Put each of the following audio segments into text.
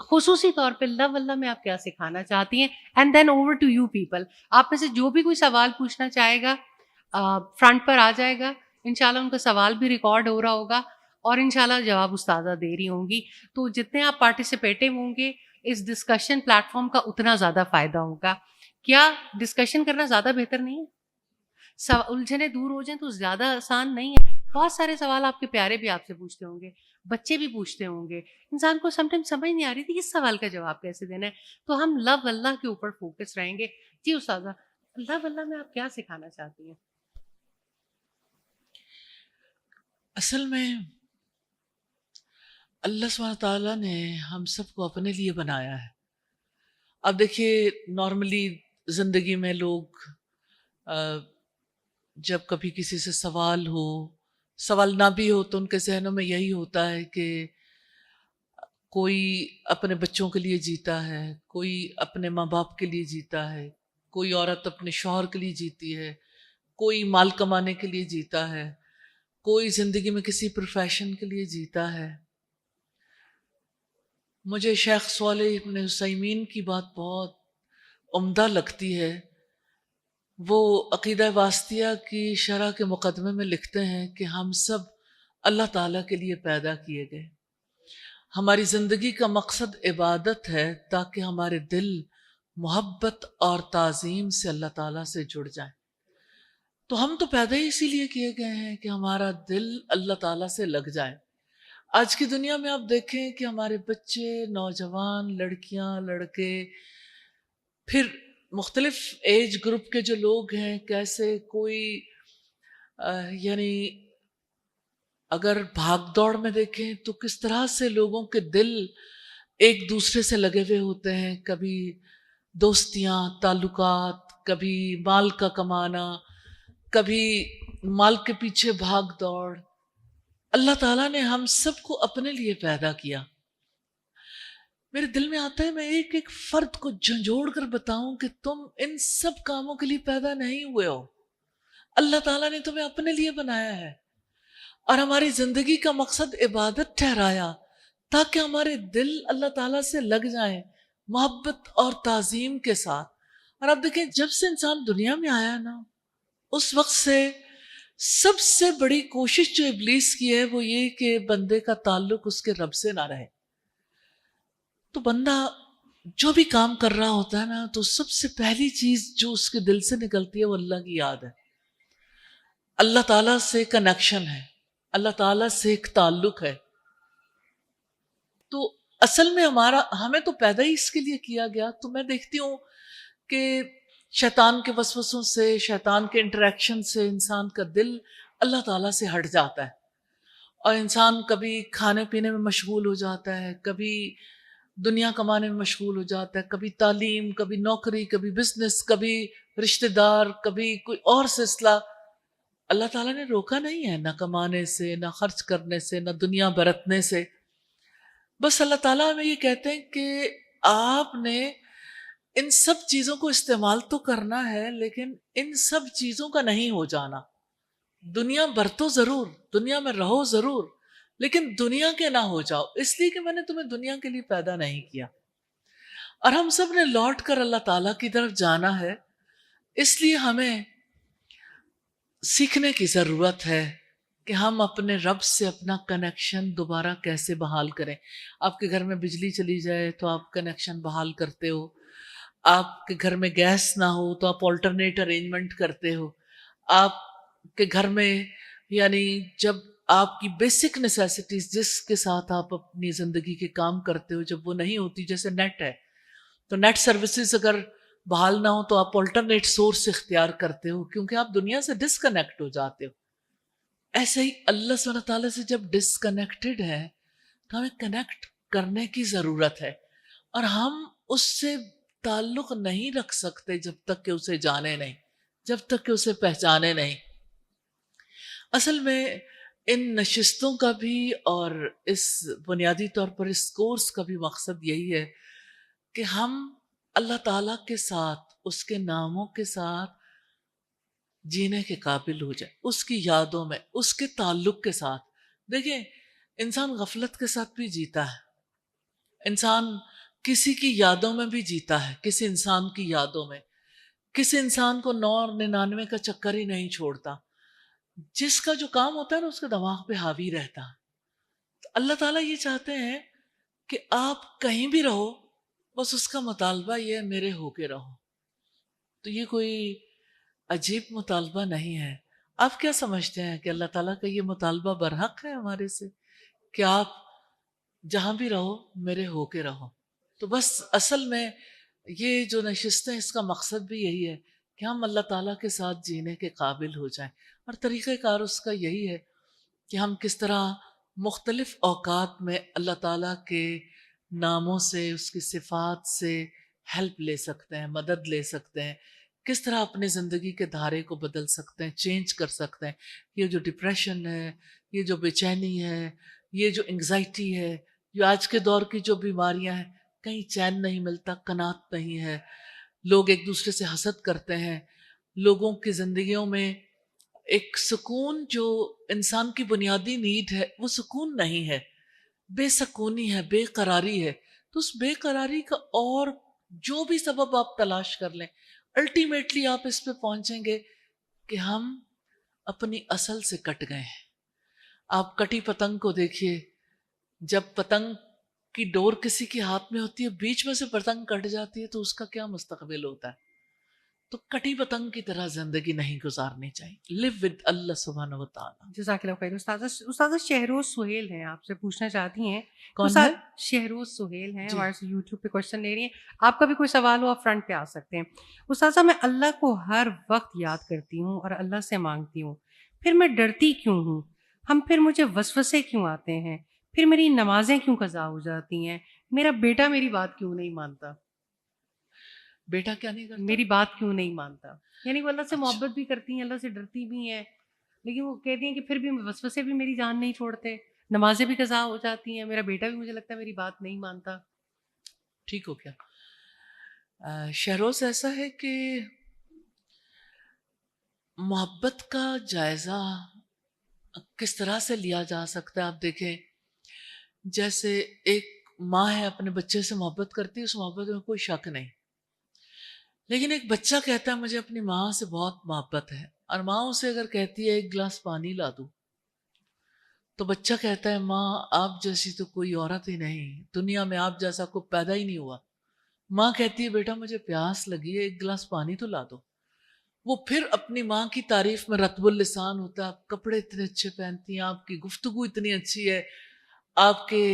خصوصی طور پہ لو اللہ میں آپ کیا سکھانا چاہتی ہیں؟ And then over to you people. آپ میں سے جو بھی کوئی سوال پوچھنا چاہے گا فرنٹ پر آ جائے گا. انشاءاللہ ان کا سوال بھی ریکارڈ ہو رہا ہوگا اور انشاءاللہ جواب استاذہ دے رہی ہوں گی. تو جتنے آپ پارٹیسپیٹیو ہوں گے اس ڈسکشن پلیٹ فارم کا اتنا زیادہ فائدہ ہوگا. کیا ڈسکشن کرنا زیادہ بہتر نہیں ہے؟ الجھنیں دور ہو جائیں تو زیادہ آسان نہیں ہے. بہت سارے سوال آپ کے پیارے بھی آپ سے پوچھتے ہوں گے, بچے بھی پوچھتے ہوں گے, انسان کو سم ٹائم سمجھ نہیں آ رہی تھی اس سوال کا جواب کیسے دینا ہے. تو ہم لو اللہ کے اوپر فوکس رہیں گے. جی استاذہ, لو اللہ میں آپ کیا سکھانا چاہتی ہیں؟ اصل میں اللہ سبحانہ تعالیٰ نے ہم سب کو اپنے لیے بنایا ہے. اب دیکھیے نارملی زندگی میں لوگ جب کبھی کسی سے سوال نہ بھی ہو تو ان کے ذہنوں میں یہی ہوتا ہے کہ کوئی اپنے بچوں کے لیے جیتا ہے, کوئی اپنے ماں باپ کے لیے جیتا ہے, کوئی عورت اپنے شوہر کے لیے جیتی ہے, کوئی مال کمانے کے لیے جیتا ہے, کوئی زندگی میں کسی پروفیشن کے لیے جیتا ہے. مجھے شیخ صالح ابن عثیمین کی بات بہت عمدہ لگتی ہے. وہ عقیدہ واسطیہ کی شرح کے مقدمے میں لکھتے ہیں کہ ہم سب اللہ تعالیٰ کے لیے پیدا کیے گئے. ہماری زندگی کا مقصد عبادت ہے تاکہ ہمارے دل محبت اور تعظیم سے اللہ تعالیٰ سے جڑ جائیں. تو ہم تو پیدا ہی اسی لیے کیے گئے ہیں کہ ہمارا دل اللہ تعالیٰ سے لگ جائے. آج کی دنیا میں آپ دیکھیں کہ ہمارے بچے, نوجوان, لڑکیاں, لڑکے, پھر مختلف ایج گروپ کے جو لوگ ہیں, کیسے کوئی یعنی اگر بھاگ دوڑ میں دیکھیں تو کس طرح سے لوگوں کے دل ایک دوسرے سے لگے ہوئے ہوتے ہیں. کبھی دوستیاں, تعلقات, کبھی مال کا کمانا, کبھی مال کے پیچھے بھاگ دوڑ. اللہ تعالیٰ نے ہم سب کو اپنے لیے پیدا کیا. میرے دل میں آتا ہے میں ایک ایک فرد کو جھنجھوڑ کر بتاؤں کہ تم ان سب کاموں کے لیے پیدا نہیں ہوئے ہو. اللہ تعالیٰ نے تمہیں اپنے لیے بنایا ہے اور ہماری زندگی کا مقصد عبادت ٹھہرایا تاکہ ہمارے دل اللہ تعالیٰ سے لگ جائیں محبت اور تعظیم کے ساتھ. اور اب دیکھیں جب سے انسان دنیا میں آیا نا, اس وقت سے سب سے بڑی کوشش جو ابلیس کی ہے وہ یہ کہ بندے کا تعلق اس کے رب سے نہ رہے. تو بندہ جو بھی کام کر رہا ہوتا ہے نا, تو سب سے پہلی چیز جو اس کے دل سے نکلتی ہے وہ اللہ کی یاد ہے. اللہ تعالیٰ سے کنیکشن ہے, اللہ تعالیٰ سے ایک تعلق ہے. تو اصل میں ہمیں تو پیدا ہی اس کے لیے کیا گیا. تو میں دیکھتی ہوں کہ شیطان کے وسوسوں سے, شیطان کے انٹریکشن سے انسان کا دل اللہ تعالیٰ سے ہٹ جاتا ہے اور انسان کبھی کھانے پینے میں مشغول ہو جاتا ہے, کبھی دنیا کمانے میں مشغول ہو جاتا ہے, کبھی تعلیم, کبھی نوکری, کبھی بزنس, کبھی رشتہ دار, کبھی کوئی اور سلسلہ. اللہ تعالیٰ نے روکا نہیں ہے نہ کمانے سے, نہ خرچ کرنے سے, نہ دنیا برتنے سے. بس اللہ تعالیٰ ہمیں یہ کہتے ہیں کہ آپ نے ان سب چیزوں کو استعمال تو کرنا ہے لیکن ان سب چیزوں کا نہیں ہو جانا. دنیا برتو ضرور, دنیا میں رہو ضرور, لیکن دنیا کے نہ ہو جاؤ, اس لیے کہ میں نے تمہیں دنیا کے لیے پیدا نہیں کیا. اور ہم سب نے لوٹ کر اللہ تعالیٰ کی طرف جانا ہے, اس لیے ہمیں سیکھنے کی ضرورت ہے کہ ہم اپنے رب سے اپنا کنیکشن دوبارہ کیسے بحال کریں. آپ کے گھر میں بجلی چلی جائے تو آپ کنیکشن بحال کرتے ہو, آپ کے گھر میں گیس نہ ہو تو آپ آلٹرنیٹ ارینجمنٹ کرتے ہو, آپ کے گھر میں یعنی جب آپ کی بیسک نیسیسٹیز جس کے ساتھ آپ اپنی زندگی کے کام کرتے ہو جب وہ نہیں ہوتی, جیسے نیٹ ہے تو نیٹ سروسز اگر بحال نہ ہو تو آپ آلٹرنیٹ سورس اختیار کرتے ہو کیونکہ آپ دنیا سے ڈسکنیکٹ ہو جاتے ہو. ایسے ہی اللہ سبحانہ تعالیٰ سے جب ڈسکنیکٹڈ ہے تو ہمیں کنیکٹ کرنے کی ضرورت ہے اور ہم اس سے تعلق نہیں رکھ سکتے جب تک کہ اسے جانے نہیں, جب تک کہ اسے پہچانے نہیں. اصل میں ان نشستوں کا بھی اور اس بنیادی طور پر اس کورس کا بھی مقصد یہی ہے کہ ہم اللہ تعالیٰ کے ساتھ, اس کے ناموں کے ساتھ جینے کے قابل ہو جائے, اس کی یادوں میں, اس کے تعلق کے ساتھ. دیکھیں انسان غفلت کے ساتھ بھی جیتا ہے, انسان کسی کی یادوں میں بھی جیتا ہے، کسی انسان کی یادوں میں، کسی انسان کو 999 کا چکر ہی نہیں چھوڑتا، جس کا جو کام ہوتا ہے نا اس کے دماغ پہ حاوی رہتا ہے۔ اللہ تعالیٰ یہ چاہتے ہیں کہ آپ کہیں بھی رہو، بس اس کا مطالبہ یہ ہے میرے ہو کے رہو۔ تو یہ کوئی عجیب مطالبہ نہیں ہے۔ آپ کیا سمجھتے ہیں کہ اللہ تعالیٰ کا یہ مطالبہ برحق ہے ہمارے سے کہ آپ جہاں بھی رہو میرے ہو کے رہو؟ تو بس اصل میں یہ جو نشستیں اس کا مقصد بھی یہی ہے کہ ہم اللہ تعالیٰ کے ساتھ جینے کے قابل ہو جائیں، اور طریقہ کار اس کا یہی ہے کہ ہم کس طرح مختلف اوقات میں اللہ تعالیٰ کے ناموں سے، اس کی صفات سے ہیلپ لے سکتے ہیں، مدد لے سکتے ہیں، کس طرح اپنی زندگی کے دھارے کو بدل سکتے ہیں، چینج کر سکتے ہیں۔ یہ جو ڈپریشن ہے، یہ جو بے چینی ہے، یہ جو انگزائٹی ہے، جو آج کے دور کی جو بیماریاں ہیں، کہیں چین نہیں ملتا، قناعت نہیں ہے، لوگ ایک دوسرے سے حسد کرتے ہیں، لوگوں کی زندگیوں میں ایک سکون جو انسان کی بنیادی نیڈ ہے وہ سکون نہیں ہے، بے سکونی ہے، بے قراری ہے۔ تو اس بے قراری کا اور جو بھی سبب آپ تلاش کر لیں، الٹیمیٹلی آپ اس پہ پہنچیں گے کہ ہم اپنی اصل سے کٹ گئے ہیں۔ آپ کٹی پتنگ کو دیکھیے، جب پتنگ کی ڈور کسی کے ہاتھ میں ہوتی ہے، بیچ میں سے پتنگ کٹ جاتی ہے تو اس کا کیا مستقبل ہوتا ہے؟ تو کٹی پتنگ کی طرح زندگی نہیں گزارنی چاہیے۔ لیو ود اللہ سبحانہ و تعالیٰ۔ جزاک اللہ خیر۔ استاذہ شہروز سہیل ہیں، آپ سے پوچھنا چاہتی ہیں۔ کون ہے؟ شہروز سہیل ہیں، جی ہمارے سے یوٹیوب پہ کوشچن لے رہی ہیں۔ آپ کا بھی کوئی سوال ہو آپ فرنٹ پہ آ سکتے ہیں۔ استاذہ، میں اللہ کو ہر وقت یاد کرتی ہوں اور اللہ سے مانگتی ہوں، پھر میں ڈرتی کیوں ہوں؟ پھر مجھے وسوسے کیوں آتے ہیں؟ پھر میری نمازیں کیوں قضا ہو جاتی ہیں؟ میرا بیٹا میری بات کیوں نہیں مانتا؟ بیٹا کیا نہیں کرتا؟ میری بات کیوں نہیں مانتا؟ یعنی وہ اللہ سے اچھا، محبت بھی کرتی ہیں، اللہ سے ڈرتی بھی ہیں، لیکن وہ کہتی ہیں کہ پھر بھی وسوسے بھی میری جان نہیں چھوڑتے، نمازیں بھی قضا ہو جاتی ہیں، میرا بیٹا بھی مجھے لگتا ہے میری بات نہیں مانتا۔ ٹھیک ہو کیا؟ شہروز، ایسا ہے کہ محبت کا جائزہ کس طرح سے لیا جا سکتا ہے؟ آپ دیکھیں، جیسے ایک ماں ہے اپنے بچے سے محبت کرتی ہے، اس محبت میں کوئی شک نہیں، لیکن ایک بچہ کہتا ہے مجھے اپنی ماں سے بہت محبت ہے، اور ماں اسے اگر کہتی ہے ایک گلاس پانی لا دو، تو بچہ کہتا ہے ماں آپ جیسی تو کوئی عورت ہی نہیں، دنیا میں آپ جیسا کوئی پیدا ہی نہیں ہوا۔ ماں کہتی ہے بیٹا مجھے پیاس لگی ہے، ایک گلاس پانی تو لا دو۔ وہ پھر اپنی ماں کی تعریف میں رطب اللسان ہوتا ہے، آپ کپڑے اتنے اچھے پہنتی ہیں، آپ کی گفتگو اتنی اچھی ہے، آپ کے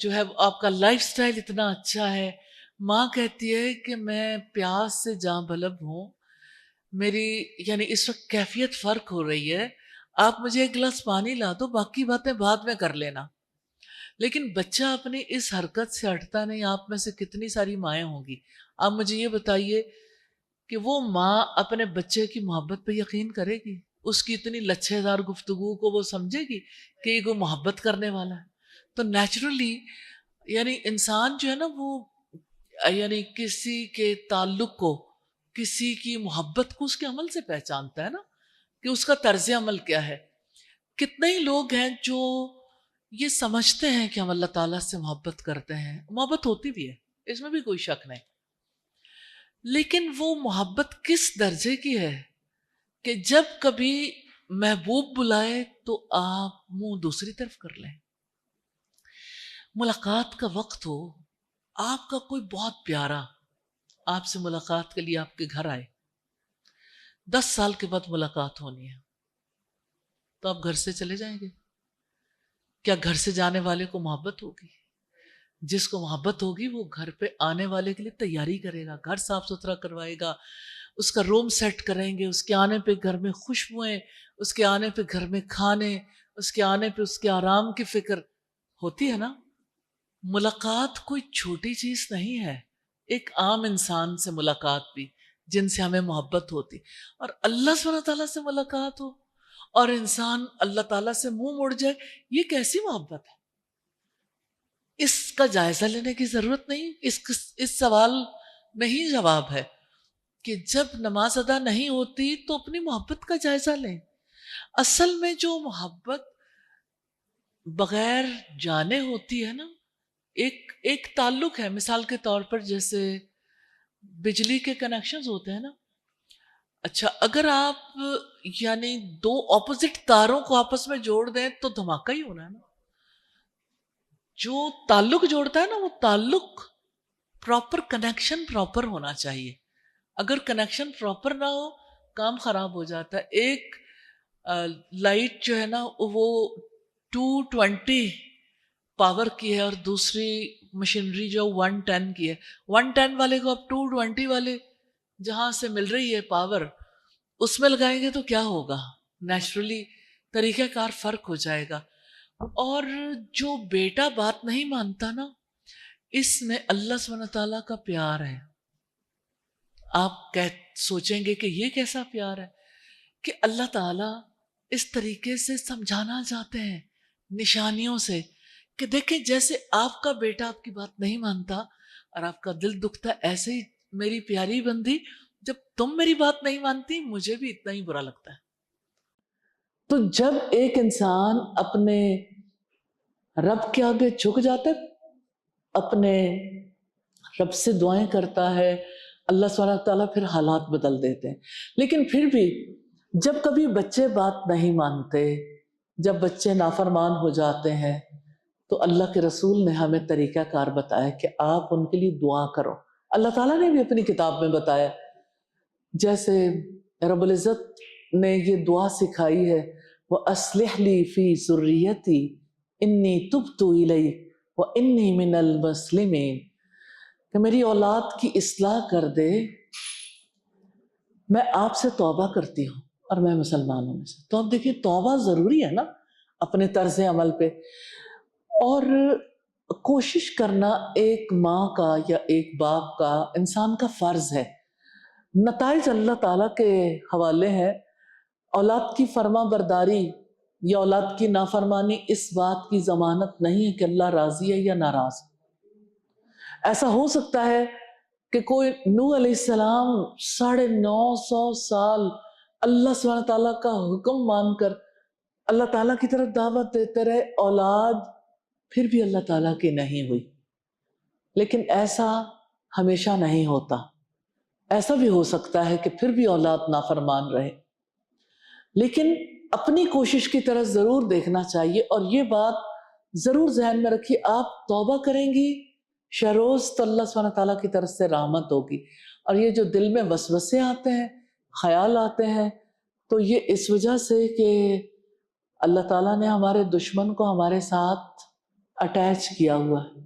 جو ہے آپ کا لائف سٹائل اتنا اچھا ہے۔ ماں کہتی ہے کہ میں پیاس سے جاں بلب ہوں، میری یعنی اس وقت کیفیت فرق ہو رہی ہے، آپ مجھے ایک گلاس پانی لا دو، باقی باتیں بعد میں کر لینا۔ لیکن بچہ اپنی اس حرکت سے ہٹتا نہیں۔ آپ میں سے کتنی ساری مائیں ہوں گی، آپ مجھے یہ بتائیے کہ وہ ماں اپنے بچے کی محبت پہ یقین کرے گی؟ اس کی اتنی لچھے دار گفتگو کو وہ سمجھے گی کہ یہ کوئی محبت کرنے والا ہے؟ تو نیچرلی یعنی انسان جو ہے نا وہ یعنی کسی کے تعلق کو، کسی کی محبت کو اس کے عمل سے پہچانتا ہے نا، کہ اس کا طرز عمل کیا ہے۔ کتنے ہی لوگ ہیں جو یہ سمجھتے ہیں کہ ہم اللہ تعالیٰ سے محبت کرتے ہیں، محبت ہوتی بھی ہے، اس میں بھی کوئی شک نہیں، لیکن وہ محبت کس درجے کی ہے کہ جب کبھی محبوب بلائے تو آپ منہ دوسری طرف کر لیں۔ ملاقات کا وقت ہو، آپ کا کوئی بہت پیارا آپ سے ملاقات کے لیے آپ کے گھر آئے، 10 سال کے بعد ملاقات ہونی ہے، تو آپ گھر سے چلے جائیں گے؟ کیا گھر سے جانے والے کو محبت ہوگی؟ جس کو محبت ہوگی وہ گھر پہ آنے والے کے لیے تیاری کرے گا، گھر صاف ستھرا کروائے گا، اس کا روم سیٹ کریں گے، اس کے آنے پہ گھر میں خوشبوئیں، اس کے آنے پہ گھر میں کھانے، اس کے آنے پہ اس کے آرام کی فکر ہوتی ہے نا۔ ملاقات کوئی چھوٹی چیز نہیں ہے، ایک عام انسان سے ملاقات بھی جن سے ہمیں محبت ہوتی، اور اللہ سبحانہ تعالیٰ سے ملاقات ہو اور انسان اللہ تعالیٰ سے منہ موڑ جائے، یہ کیسی محبت ہے؟ اس کا جائزہ لینے کی ضرورت نہیں۔ اس سوال میں ہی جواب ہے کہ جب نماز ادا نہیں ہوتی تو اپنی محبت کا جائزہ لیں۔ اصل میں جو محبت بغیر جانے ہوتی ہے نا، ایک تعلق ہے. مثال کے طور پر جیسے بجلی کے کنیکشنز ہوتے ہیں نا. اچھا اگر آپ یعنی دو اپوزٹ تاروں کو آپس میں جوڑ دیں تو دھماکہ ہی ہونا ہے نا. جو تعلق جوڑتا ہے نا وہ تعلق پراپر کنیکشن پراپر ہونا چاہیے. اگر کنیکشن پراپر نہ ہو کام خراب ہو جاتا ہے. ایک لائٹ جو ہے نا وہ 220 پاور کی ہے اور دوسری مشینری جو 110 کی ہے. 110 والے کو اب 220 والے جہاں سے مل رہی ہے پاور اس میں لگائیں گے تو کیا ہوگا؟ نیچرلی طریقہ کار فرق ہو جائے گا. اور جو بیٹا بات نہیں مانتا نا اس میں اللہ سبحانہ تعالیٰ کا پیار ہے. آپ سوچیں گے کہ یہ کیسا پیار ہے کہ اللہ تعالیٰ اس طریقے سے سمجھانا چاہتے ہیں نشانیوں سے کہ دیکھیں جیسے آپ کا بیٹا آپ کی بات نہیں مانتا اور آپ کا دل دکھتا ہے، ایسے ہی میری پیاری بندی جب تم میری بات نہیں مانتی مجھے بھی اتنا ہی برا لگتا ہے. تو جب ایک انسان اپنے رب کے آگے جھک جاتا ہے، اپنے رب سے دعائیں کرتا ہے، اللہ سبحانہ تعالیٰ پھر حالات بدل دیتے ہیں. لیکن پھر بھی جب کبھی بچے بات نہیں مانتے، جب بچے نافرمان ہو جاتے ہیں تو اللہ کے رسول نے ہمیں طریقہ کار بتایا کہ آپ ان کے لیے دعا کرو. اللہ تعالیٰ نے بھی اپنی کتاب میں بتایا. جیسے رب العزت نے یہ دعا سکھائی ہے وَأَصْلِحْ لِي فِي ذُرِّيَّتِي إِنِّي تُبْتُ إِلَيْكَ وَإِنِّي مِنَ الْمُسْلِمِينَ کہ میری اولاد کی اصلاح کر دے، میں آپ سے توبہ کرتی ہوں اور میں مسلمانوں میں سے. تو اب دیکھیے توبہ ضروری ہے نا اپنے طرز عمل پہ. اور کوشش کرنا ایک ماں کا یا ایک باپ کا، انسان کا فرض ہے. نتائج اللہ تعالیٰ کے حوالے ہیں. اولاد کی فرما برداری یا اولاد کی نافرمانی اس بات کی ضمانت نہیں ہے کہ اللہ راضی ہے یا ناراض. ایسا ہو سکتا ہے کہ کوئی نوح علیہ السلام 950 سال اللہ سبحانہ تعالیٰ کا حکم مان کر اللہ تعالیٰ کی طرف دعوت دیتے رہے، اولاد پھر بھی اللہ تعالیٰ کی نہیں ہوئی. لیکن ایسا ہمیشہ نہیں ہوتا. ایسا بھی ہو سکتا ہے کہ پھر بھی اولاد نافرمان رہے. لیکن اپنی کوشش کی طرف ضرور دیکھنا چاہیے. اور یہ بات ضرور ذہن میں رکھیے، آپ توبہ کریں گی شروز تو اللہ سبحانہ تعالیٰ کی طرف سے رحمت ہوگی. اور یہ جو دل میں وسوسے آتے ہیں، خیال آتے ہیں، تو یہ اس وجہ سے کہ اللہ تعالیٰ نے ہمارے دشمن کو ہمارے ساتھ اٹیچ کیا ہوا ہے،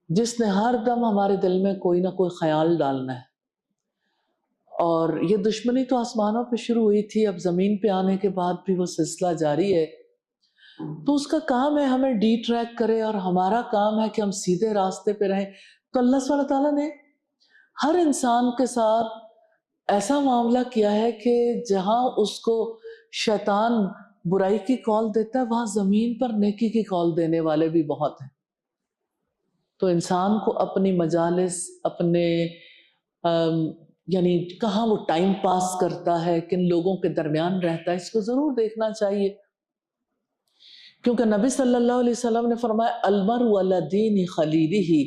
جس نے ہر دم ہمارے دل میں کوئی نہ کوئی خیال ڈالنا ہے. اور یہ دشمنی تو آسمانوں پہ شروع ہوئی تھی، اب زمین پہ آنے کے بعد بھی وہ سلسلہ جاری ہے. تو اس کا کام ہے ہمیں ڈی ٹریک کرے اور ہمارا کام ہے کہ ہم سیدھے راستے پہ رہیں. تو اللہ سبحانہ تعالیٰ نے ہر انسان کے ساتھ ایسا معاملہ کیا ہے کہ جہاں اس کو شیطان برائی کی کال دیتا ہے وہاں زمین پر نیکی کی کال دینے والے بھی بہت ہیں. تو انسان کو اپنی مجالس، اپنے یعنی کہاں وہ ٹائم پاس کرتا ہے، کن لوگوں کے درمیان رہتا ہے، اس کو ضرور دیکھنا چاہیے. کیونکہ نبی صلی اللہ علیہ وسلم نے فرمایا المرء علی دین خلیلہ،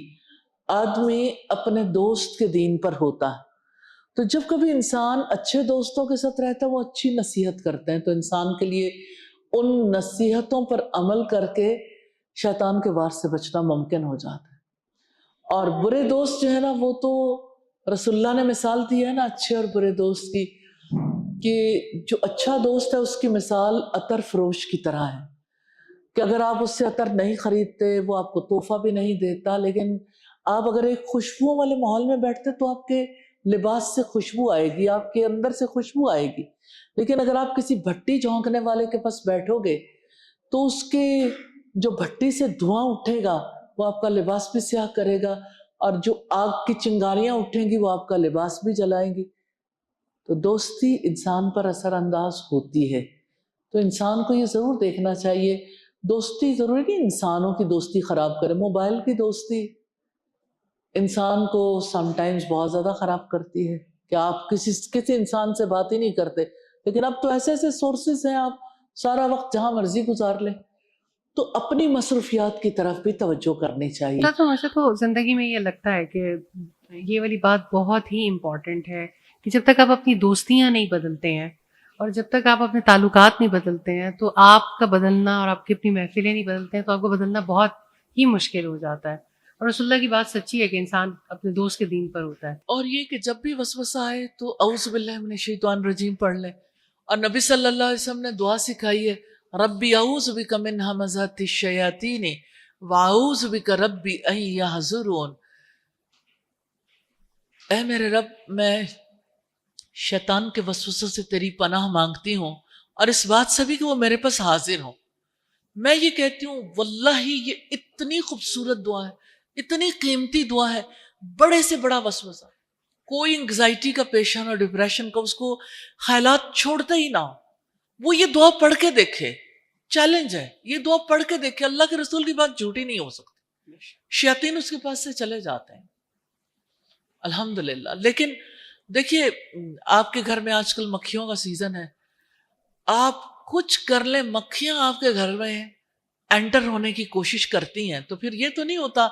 آدمی اپنے دوست کے دین پر ہوتا ہے. تو جب کبھی انسان اچھے دوستوں کے ساتھ رہتا ہے وہ اچھی نصیحت کرتے ہیں، تو انسان کے لیے ان نصیحتوں پر عمل کر کے شیطان کے وار سے بچنا ممکن ہو جاتا ہے. اور برے دوست جو ہے نا وہ تو رسول اللہ نے مثال دی ہے نا اچھے اور برے دوست کی، کہ جو اچھا دوست ہے اس کی مثال عطر فروش کی طرح ہے کہ اگر آپ اس سے عطر نہیں خریدتے وہ آپ کو تحفہ بھی نہیں دیتا، لیکن آپ اگر ایک خوشبو والے ماحول میں بیٹھتے تو آپ کے لباس سے خوشبو آئے گی، آپ کے اندر سے خوشبو آئے گی. لیکن اگر آپ کسی بھٹی جھونکنے والے کے پاس بیٹھو گے تو اس کے جو بھٹی سے دھواں اٹھے گا وہ آپ کا لباس بھی سیاہ کرے گا، اور جو آگ کی چنگاریاں اٹھیں گی وہ آپ کا لباس بھی جلائیں گی. تو دوستی انسان پر اثر انداز ہوتی ہے. تو انسان کو یہ ضرور دیکھنا چاہیے، دوستی ضروری نہیں انسانوں کی دوستی خراب کرے. موبائل کی دوستی انسان کو سم ٹائمز بہت زیادہ خراب کرتی ہے کہ آپ کسی انسان سے بات ہی نہیں کرتے. لیکن اب تو ایسے ایسے سورسز ہیں، آپ سارا وقت جہاں مرضی گزار لیں. تو اپنی مصروفیات کی طرف بھی توجہ کرنی چاہیے. تو مجھے تو زندگی میں یہ لگتا ہے کہ یہ والی بات بہت ہی امپورٹنٹ ہے کہ جب تک آپ اپنی دوستیاں نہیں بدلتے ہیں اور جب تک آپ اپنے تعلقات نہیں بدلتے ہیں تو آپ کا بدلنا اور آپ کی اپنی محفلیں نہیں بدلتے ہیں تو آپ کو بدلنا بہت ہی مشکل ہو جاتا ہے. اور رسول اللہ کی بات سچی ہے کہ انسان اپنے دوست کے دین پر ہوتا ہے. اور یہ کہ جب بھی وسوسہ آئے تو اعوذ باللہ من الشیطان الرجیم پڑھ لیں. اور نبی صلی اللہ علیہ وسلم نے دعا سکھائی ہے، ربی اعوذ بک من ہمزات الشیاطین واعوذ بک ربی ان یحضرون. اے میرے رب، میں شیطان کے وسوسوں سے تیری پناہ مانگتی ہوں اور اس بات سے بھی کہ وہ میرے پاس حاضر ہوں. میں یہ کہتی ہوں واللہ یہ اتنی خوبصورت دعا ہے، اتنی قیمتی دعا ہے. بڑے سے بڑا وسوسہ، کوئی انگزائٹی کا پیشن اور ڈپریشن کا اس کو خیالات چھوڑتے ہی نہ ہو، وہ یہ دعا پڑھ کے دیکھے. چیلنج ہے، یہ دعا پڑھ کے دیکھے. اللہ کے رسول کی بات جھوٹی نہیں ہو سکتی. شیاطین اس کے پاس سے چلے جاتے ہیں الحمدللہ. لیکن دیکھیے، آپ کے گھر میں آج کل مکھیوں کا سیزن ہے. آپ کچھ کر لیں، مکھیاں آپ کے گھر میں انٹر ہونے کی کوشش کرتی ہیں. تو پھر یہ تو نہیں ہوتا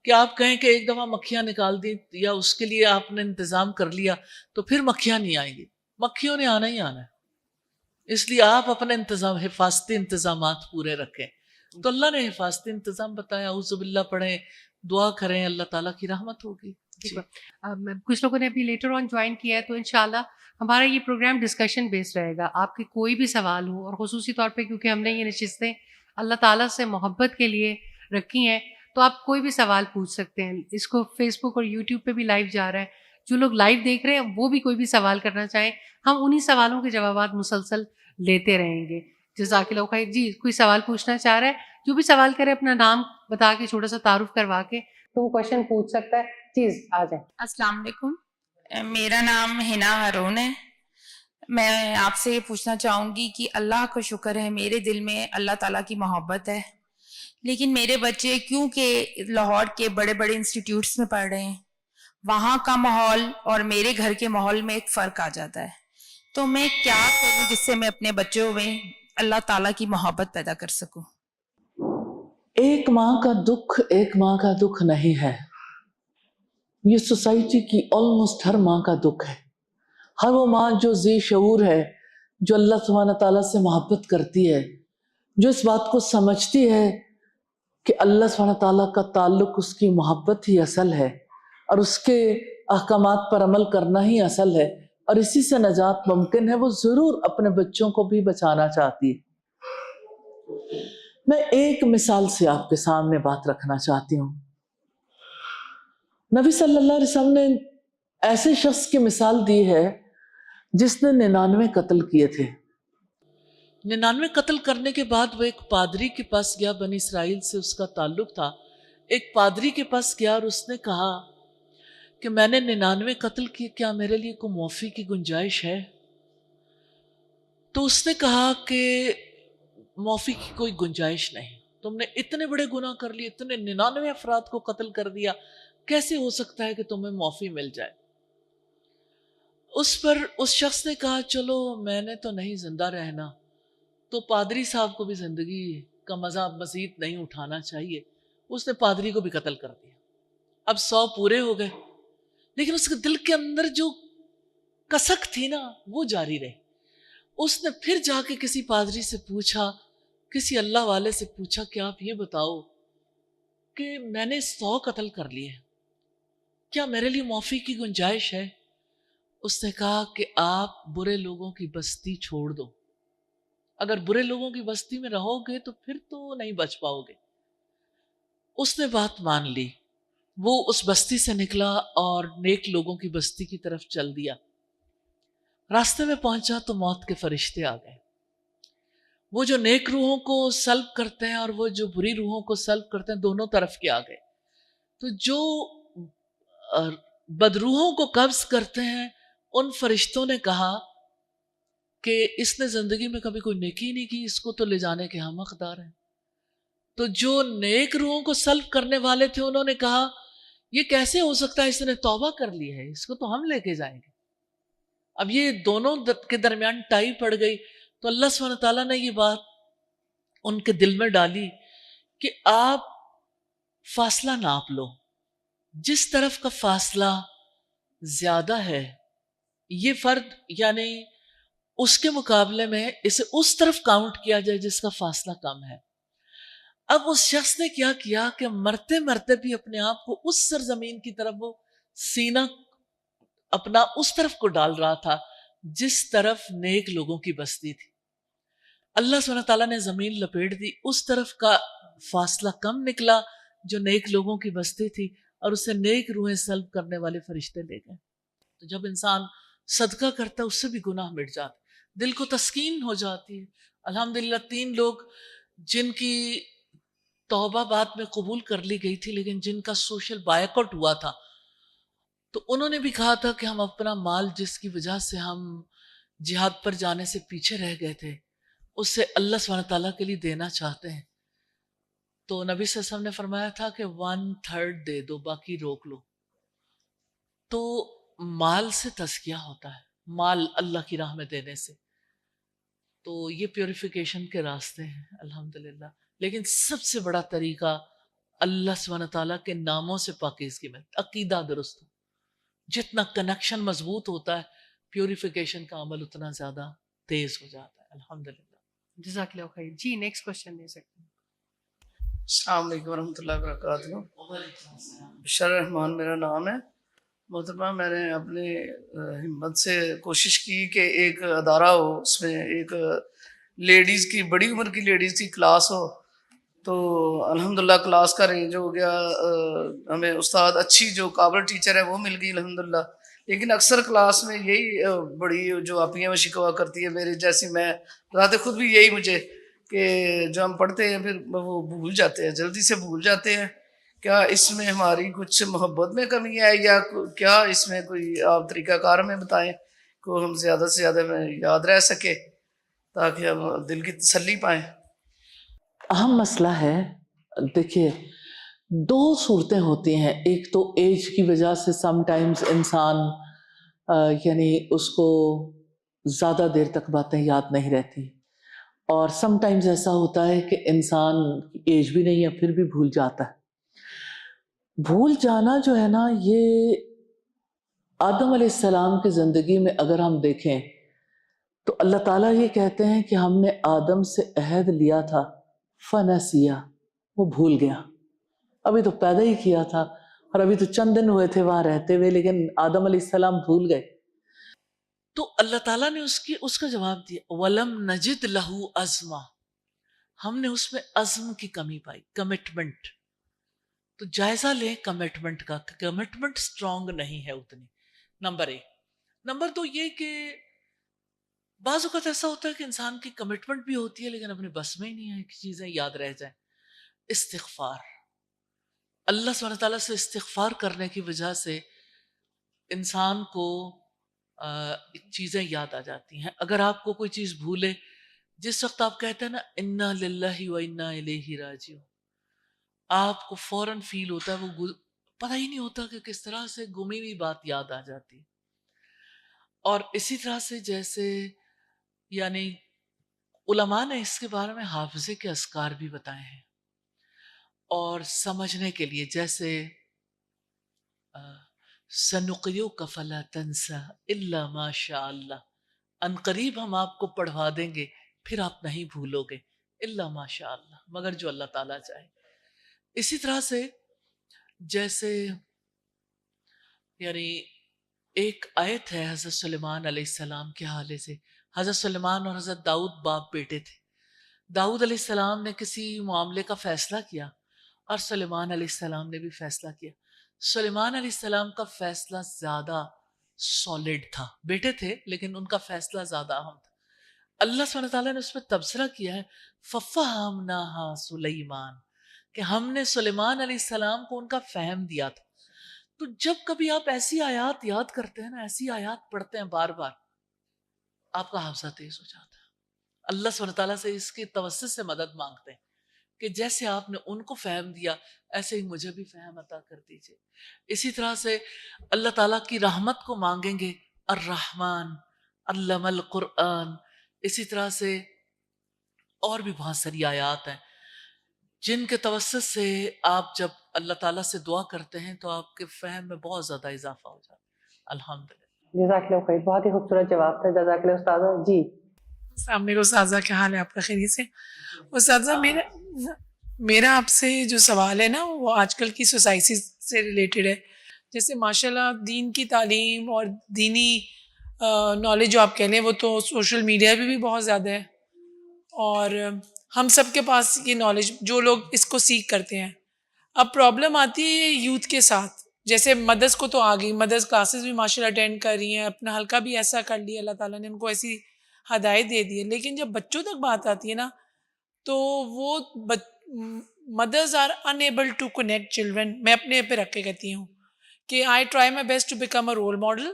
کہ آپ کہیں کہ ایک دفعہ مکھیاں نکال دی یا اس کے لیے آپ نے انتظام کر لیا تو پھر مکھیاں نہیں آئیں گی. مکھیوں نے آنا ہی آنا ہے. اس لیے آپ اپنے حفاظتی انتظامات پورے رکھیں. تو اللہ نے حفاظتی انتظام بتایا، اعوذ باللہ پڑھیں، دعا کریں، اللہ تعالیٰ کی رحمت ہوگی. کچھ لوگوں نے ابھی لیٹر آن جوائن کیا ہے تو انشاءاللہ ہمارا یہ پروگرام ڈسکشن بیسڈ رہے گا. آپ کے کوئی بھی سوال ہو، اور خصوصی طور پہ کیونکہ ہم نے یہ نشستیں اللہ تعالیٰ سے محبت کے لیے رکھی ہیں تو آپ کوئی بھی سوال پوچھ سکتے ہیں. اس کو فیس بک اور یوٹیوب پہ بھی لائیو جا رہا ہے. جو لوگ لائیو دیکھ رہے ہیں وہ بھی کوئی بھی سوال کرنا چاہیں، ہم انہی سوالوں کے جوابات مسلسل لیتے رہیں گے. جزاک اللہ خیر. جی کوئی سوال پوچھنا چاہ رہا ہے؟ جو بھی سوال کرے اپنا نام بتا کے چھوٹا سا تعارف کروا کے تو وہ کوشچن پوچھ سکتا ہے. چیز آ جائیں. السلام علیکم، میرا نام حنا ہارون ہے. میں آپ سے یہ پوچھنا چاہوں گی کہ اللہ کا شکر ہے میرے دل میں اللہ تعالیٰ کی محبت ہے، لیکن میرے بچے کیونکہ لاہور کے بڑے بڑے انسٹیٹیوٹس میں پڑھ رہے ہیں، وہاں کا ماحول اور میرے گھر کے ماحول میں ایک فرق آ جاتا ہے. تو میں کیا کروں جس سے میں اپنے بچوں میں اللہ تعالیٰ کی محبت پیدا کر سکوں؟ ایک ماں کا دکھ ایک ماں کا دکھ نہیں ہے، یہ سوسائٹی کی آلموسٹ ہر ماں کا دکھ ہے. ہر وہ ماں جو ذی شعور ہے، جو اللہ سبحانہ تعالیٰ سے محبت کرتی ہے، جو اس بات کو سمجھتی ہے کہ اللہ سبحانہ تعالیٰ کا تعلق اس کی محبت ہی اصل ہے اور اس کے احکامات پر عمل کرنا ہی اصل ہے اور اسی سے نجات ممکن ہے، وہ ضرور اپنے بچوں کو بھی بچانا چاہتی ہے. میں ایک مثال سے آپ کے سامنے بات رکھنا چاہتی ہوں. نبی صلی اللہ علیہ وسلم نے ایسے شخص کی مثال دی ہے جس نے 99 قتل کیے تھے. 99 قتل کرنے کے بعد وہ ایک پادری کے پاس گیا، بنی اسرائیل سے اس کا تعلق تھا. ایک پادری کے پاس گیا اور اس نے کہا کہ میں نے 99 قتل کیے، کیا میرے لیے کوئی معافی کی گنجائش ہے؟ تو اس نے کہا کہ معافی کی کوئی گنجائش نہیں، تم نے اتنے بڑے گناہ کر لیے، اتنے 99 افراد کو قتل کر دیا، کیسے ہو سکتا ہے کہ تمہیں معافی مل جائے؟ اس پر اس شخص نے کہا چلو میں نے تو نہیں زندہ رہنا، تو پادری صاحب کو بھی زندگی کا مزہ مزید نہیں اٹھانا چاہیے. اس نے پادری کو بھی قتل کر دیا. اب 100 پورے ہو گئے، لیکن اس کے دل کے اندر جو کسک تھی نا وہ جاری رہی. اس نے پھر جا کے کسی پادری سے پوچھا، کسی اللہ والے سے پوچھا کہ آپ یہ بتاؤ کہ میں نے 100 قتل کر لیے، کیا میرے لیے معافی کی گنجائش ہے؟ اس نے کہا کہ آپ برے لوگوں کی بستی چھوڑ دو، اگر برے لوگوں کی بستی میں رہو گے تو پھر تو نہیں بچ پاؤ گے. اس نے بات مان لی، وہ اس بستی سے نکلا اور نیک لوگوں کی بستی کی طرف چل دیا. راستے میں پہنچا تو موت کے فرشتے آ گئے. وہ جو نیک روحوں کو سلب کرتے ہیں اور وہ جو بری روحوں کو سلب کرتے ہیں دونوں طرف کے آ گئے. تو جو بدروحوں کو قبض کرتے ہیں ان فرشتوں نے کہا کہ اس نے زندگی میں کبھی کوئی نیکی نہیں کی، اس کو تو لے جانے کے ہم حقدار ہیں. تو جو نیک روحوں کو سلب کرنے والے تھے انہوں نے کہا یہ کیسے ہو سکتا ہے، اس نے توبہ کر لی ہے، اس کو تو ہم لے کے جائیں گے. اب یہ دونوں کے درمیان ٹائی پڑ گئی. تو اللہ سبحانہ تعالیٰ نے یہ بات ان کے دل میں ڈالی کہ آپ فاصلہ ناپ لو. جس طرف کا فاصلہ زیادہ ہے یہ فرد یعنی اس کے مقابلے میں اسے اس طرف کاؤنٹ کیا جائے جس کا فاصلہ کم ہے. اب اس شخص نے کیا کیا کہ مرتے مرتے بھی اپنے آپ کو اس سرزمین کی طرف وہ سینہ اپنا اس طرف کو ڈال رہا تھا جس طرف نیک لوگوں کی بستی تھی. اللہ سبحانہ تعالیٰ نے زمین لپیٹ دی, اس طرف کا فاصلہ کم نکلا جو نیک لوگوں کی بستی تھی, اور اسے نیک روحیں سلب کرنے والے فرشتے لے گئے. تو جب انسان صدقہ کرتا ہے اس سے بھی گناہ مٹ جاتا, دل کو تسکین ہو جاتی ہے. الحمدللہ 3 لوگ جن کی توبہ بعد میں قبول کر لی گئی تھی لیکن جن کا سوشل بائیک آؤٹ ہوا تھا, تو انہوں نے بھی کہا تھا کہ ہم اپنا مال جس کی وجہ سے ہم جہاد پر جانے سے پیچھے رہ گئے تھے اسے اللہ سبحانہ تعالیٰ کے لیے دینا چاہتے ہیں. تو نبی صلی اللہ علیہ وسلم نے فرمایا تھا کہ 1/3 دے دو, باقی روک لو. تو مال سے تزکیہ ہوتا ہے, مال اللہ کی راہ میں دینے سے. تو یہ پیوریفیکیشن کے راستے ہیں الحمدللہ. لیکن سب سے بڑا طریقہ اللہ سبحانہ تعالیٰ کے ناموں سے پاکیزگی میں, عقیدہ درست ہو. جتنا کنیکشن مضبوط ہوتا ہے پیوریفیکیشن کا عمل اتنا زیادہ تیز ہو جاتا ہے الحمدللہ. جزاک اللہ خیر. جی نیکسٹ کوشچن دے سکتے ہیں. السلام علیکم ورحمۃ اللہ وبرکاتہ. بشار رحمان میرا نام ہے. محترمہ, میں نے اپنی ہمت سے کوشش کی کہ ایک ادارہ ہو, اس میں ایک لیڈیز کی, بڑی عمر کی لیڈیز کی کلاس ہو. تو الحمدللہ کلاس کا رینج ہو گیا, ہمیں استاد اچھی جو قابل ٹیچر ہے وہ مل گئی الحمدللہ. لیکن اکثر کلاس میں یہی بڑی جو آپیاں وہ شکوا کرتی ہے میری جیسی, میں بتاتے خود بھی یہی مجھے کہ جو ہم پڑھتے ہیں پھر وہ بھول جاتے ہیں, جلدی سے بھول جاتے ہیں. کیا اس میں ہماری کچھ محبت میں کمی ہے یا کیا اس میں کوئی آپ طریقہ کار میں بتائیں کو ہم زیادہ سے زیادہ یاد رہ سکے تاکہ ہم دل کی تسلی پائیں. اہم مسئلہ ہے. دیکھیے 2 صورتیں ہوتی ہیں. ایک تو ایج کی وجہ سے سم ٹائمز انسان یعنی اس کو زیادہ دیر تک باتیں یاد نہیں رہتی, اور سم ٹائمز ایسا ہوتا ہے کہ انسان ایج بھی نہیں ہے پھر بھی بھول جاتا ہے. بھول جانا جو ہے نا, یہ آدم علیہ السلام کی زندگی میں اگر ہم دیکھیں تو اللہ تعالیٰ یہ کہتے ہیں کہ ہم نے آدم سے عہد لیا تھا فنسیہ, وہ بھول گیا. ابھی تو پیدا ہی کیا تھا اور ابھی تو چند دن ہوئے تھے وہاں رہتے ہوئے, لیکن آدم علیہ السلام بھول گئے. تو اللہ تعالیٰ نے اس کا جواب دیا, وَلَمْ نَجِدْ لَهُ عَزْمًا, ہم نے اس میں عزم کی کمی پائی, کمٹمنٹ. تو جائزہ لیں کمٹمنٹ کا, کمٹمنٹ سٹرونگ نہیں ہے اتنی. نمبر 1. نمبر 2 یہ کہ بعض اوقات ایسا ہوتا ہے کہ انسان کی کمٹمنٹ بھی ہوتی ہے لیکن اپنے بس میں ہی نہیں ہے کہ چیزیں یاد رہ جائیں. استغفار, اللہ سبحانہ تعالیٰ سے استغفار کرنے کی وجہ سے انسان کو چیزیں یاد آ جاتی ہیں. اگر آپ کو کوئی چیز بھولے, جس وقت آپ کہتے ہیں نا انا للہ و انا الیہ راجعون, آپ کو فوراً فیل ہوتا ہے, وہ پتہ ہی نہیں ہوتا کہ کس طرح سے گمی ہوئی بات یاد آ جاتی. اور اسی طرح سے جیسے یعنی علماء نے اس کے بارے میں حافظے کے اذکار بھی بتائے ہیں, اور سمجھنے کے لیے جیسے سنقریؤک فلا تنسى الا ما شاء اللہ, ان قریب ہم آپ کو پڑھوا دیں گے پھر آپ نہیں بھولو گے, الا ما شاء اللہ, مگر جو اللہ تعالیٰ چاہے. اسی طرح سے جیسے یعنی ایک آیت ہے حضرت سلیمان علیہ السلام کے حوالے سے. حضرت سلیمان اور حضرت داؤد باپ بیٹے تھے. داؤد علیہ السلام نے کسی معاملے کا فیصلہ کیا اور سلیمان علیہ السلام نے بھی فیصلہ کیا. سلیمان علیہ السلام کا فیصلہ زیادہ سالڈ تھا, بیٹے تھے لیکن ان کا فیصلہ زیادہ اہم تھا. اللہ سبحانہ تعالیٰ نے اس میں تبصرہ کیا ہے فَفَهَمْنَاهَا سُلَيْمَانَ, کہ ہم نے سلیمان علیہ السلام کو ان کا فہم دیا تھا. تو جب کبھی آپ ایسی آیات یاد کرتے ہیں نا, ایسی آیات پڑھتے ہیں بار بار, آپ کا حافظہ تیز ہو جاتا ہے. اللہ سبحانہ تعالیٰ سے اس کی توسط سے مدد مانگتے ہیں کہ جیسے آپ نے ان کو فہم دیا ایسے ہی مجھے بھی فہم عطا کر دیجئے. اسی طرح سے اللہ تعالیٰ کی رحمت کو مانگیں گے, الرحمن علم القرآن. اسی طرح سے اور بھی بہت ساری آیات ہیں. جن کے توسط سے آپ جب اللہ تعالیٰ سے دعا کرتے ہیں تو آپ کے فہم میں بہت زیادہ اضافہ ہو جاتا ہے. الحمدللہ. جزاک اللہ خیر، بہت ہی خوبصورت جواب تھا، جزاک اللہ استاذہ. جی السلام علیکم استاذہ، کیا حال ہے آپ کا؟ خیریت سے؟ استاذہ میرا آپ سے جو سوال ہے نا وہ آج کل کی سوسائٹی سے ریلیٹڈ ہے. جیسے ماشاء اللہ دین کی تعلیم اور دینی نالج جو آپ کہہ لیں وہ تو سوشل میڈیا پہ بھی بہت زیادہ ہے، اور ہم سب کے پاس یہ نالج جو لوگ اس کو سیکھ کرتے ہیں. اب پرابلم آتی ہے یوتھ کے ساتھ. جیسے مدرس کو تو آ گئی، مدرس کلاسز بھی ماشاء اللہ اٹینڈ کر رہی ہیں، اپنا حلقہ بھی ایسا کر لیا، اللہ تعالیٰ نے ان کو ایسی ہدایت دے دی ہے. لیکن جب بچوں تک بات آتی ہے نا تو وہ mothers are unable to connect children. میں اپنے پہ رکھ کے کہتی ہوں کہ I try my best to become a role model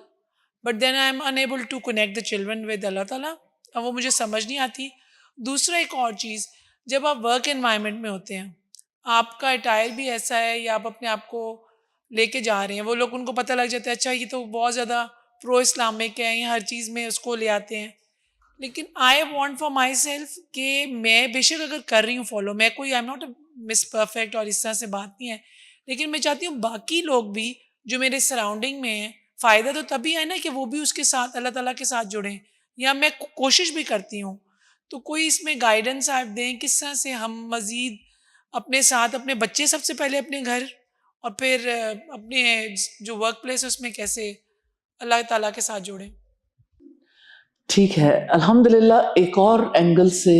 but then I am unable to connect the children with اللہ تعالیٰ. اب وہ مجھے سمجھ نہیں آتی. دوسرا ایک اور چیز، جب آپ ورک انوائرمنٹ میں ہوتے ہیں، آپ کا اٹائر بھی ایسا ہے یا آپ اپنے آپ کو لے کے جا رہے ہیں، وہ لوگ ان کو پتہ لگ جاتا ہے اچھا یہ تو بہت زیادہ پرو اسلامک ہے، یہ ہر چیز میں اس کو لے آتے ہیں. لیکن I want for my self کہ میں بے شک اگر کر رہی ہوں فالو، میں کوئی I am not miss perfect اور اس طرح سے بات نہیں ہے، لیکن میں چاہتی ہوں باقی لوگ بھی جو میرے سراؤنڈنگ میں ہیں، فائدہ تو تبھی ہے نا کہ وہ بھی اس کے ساتھ اللہ تعالیٰ کے ساتھ جڑیں، یا میں کوشش بھی کرتی ہوں. تو کوئی اس میں گائیڈنس آپ دیں کس طرح سے ہم مزید اپنے ساتھ اپنے بچے، سب سے پہلے اپنے گھر، اور پھر اپنے جو ورک پلیس ہے اس میں کیسے اللہ تعالیٰ کے ساتھ جوڑیں. ٹھیک ہے. الحمدللہ ایک اور اینگل سے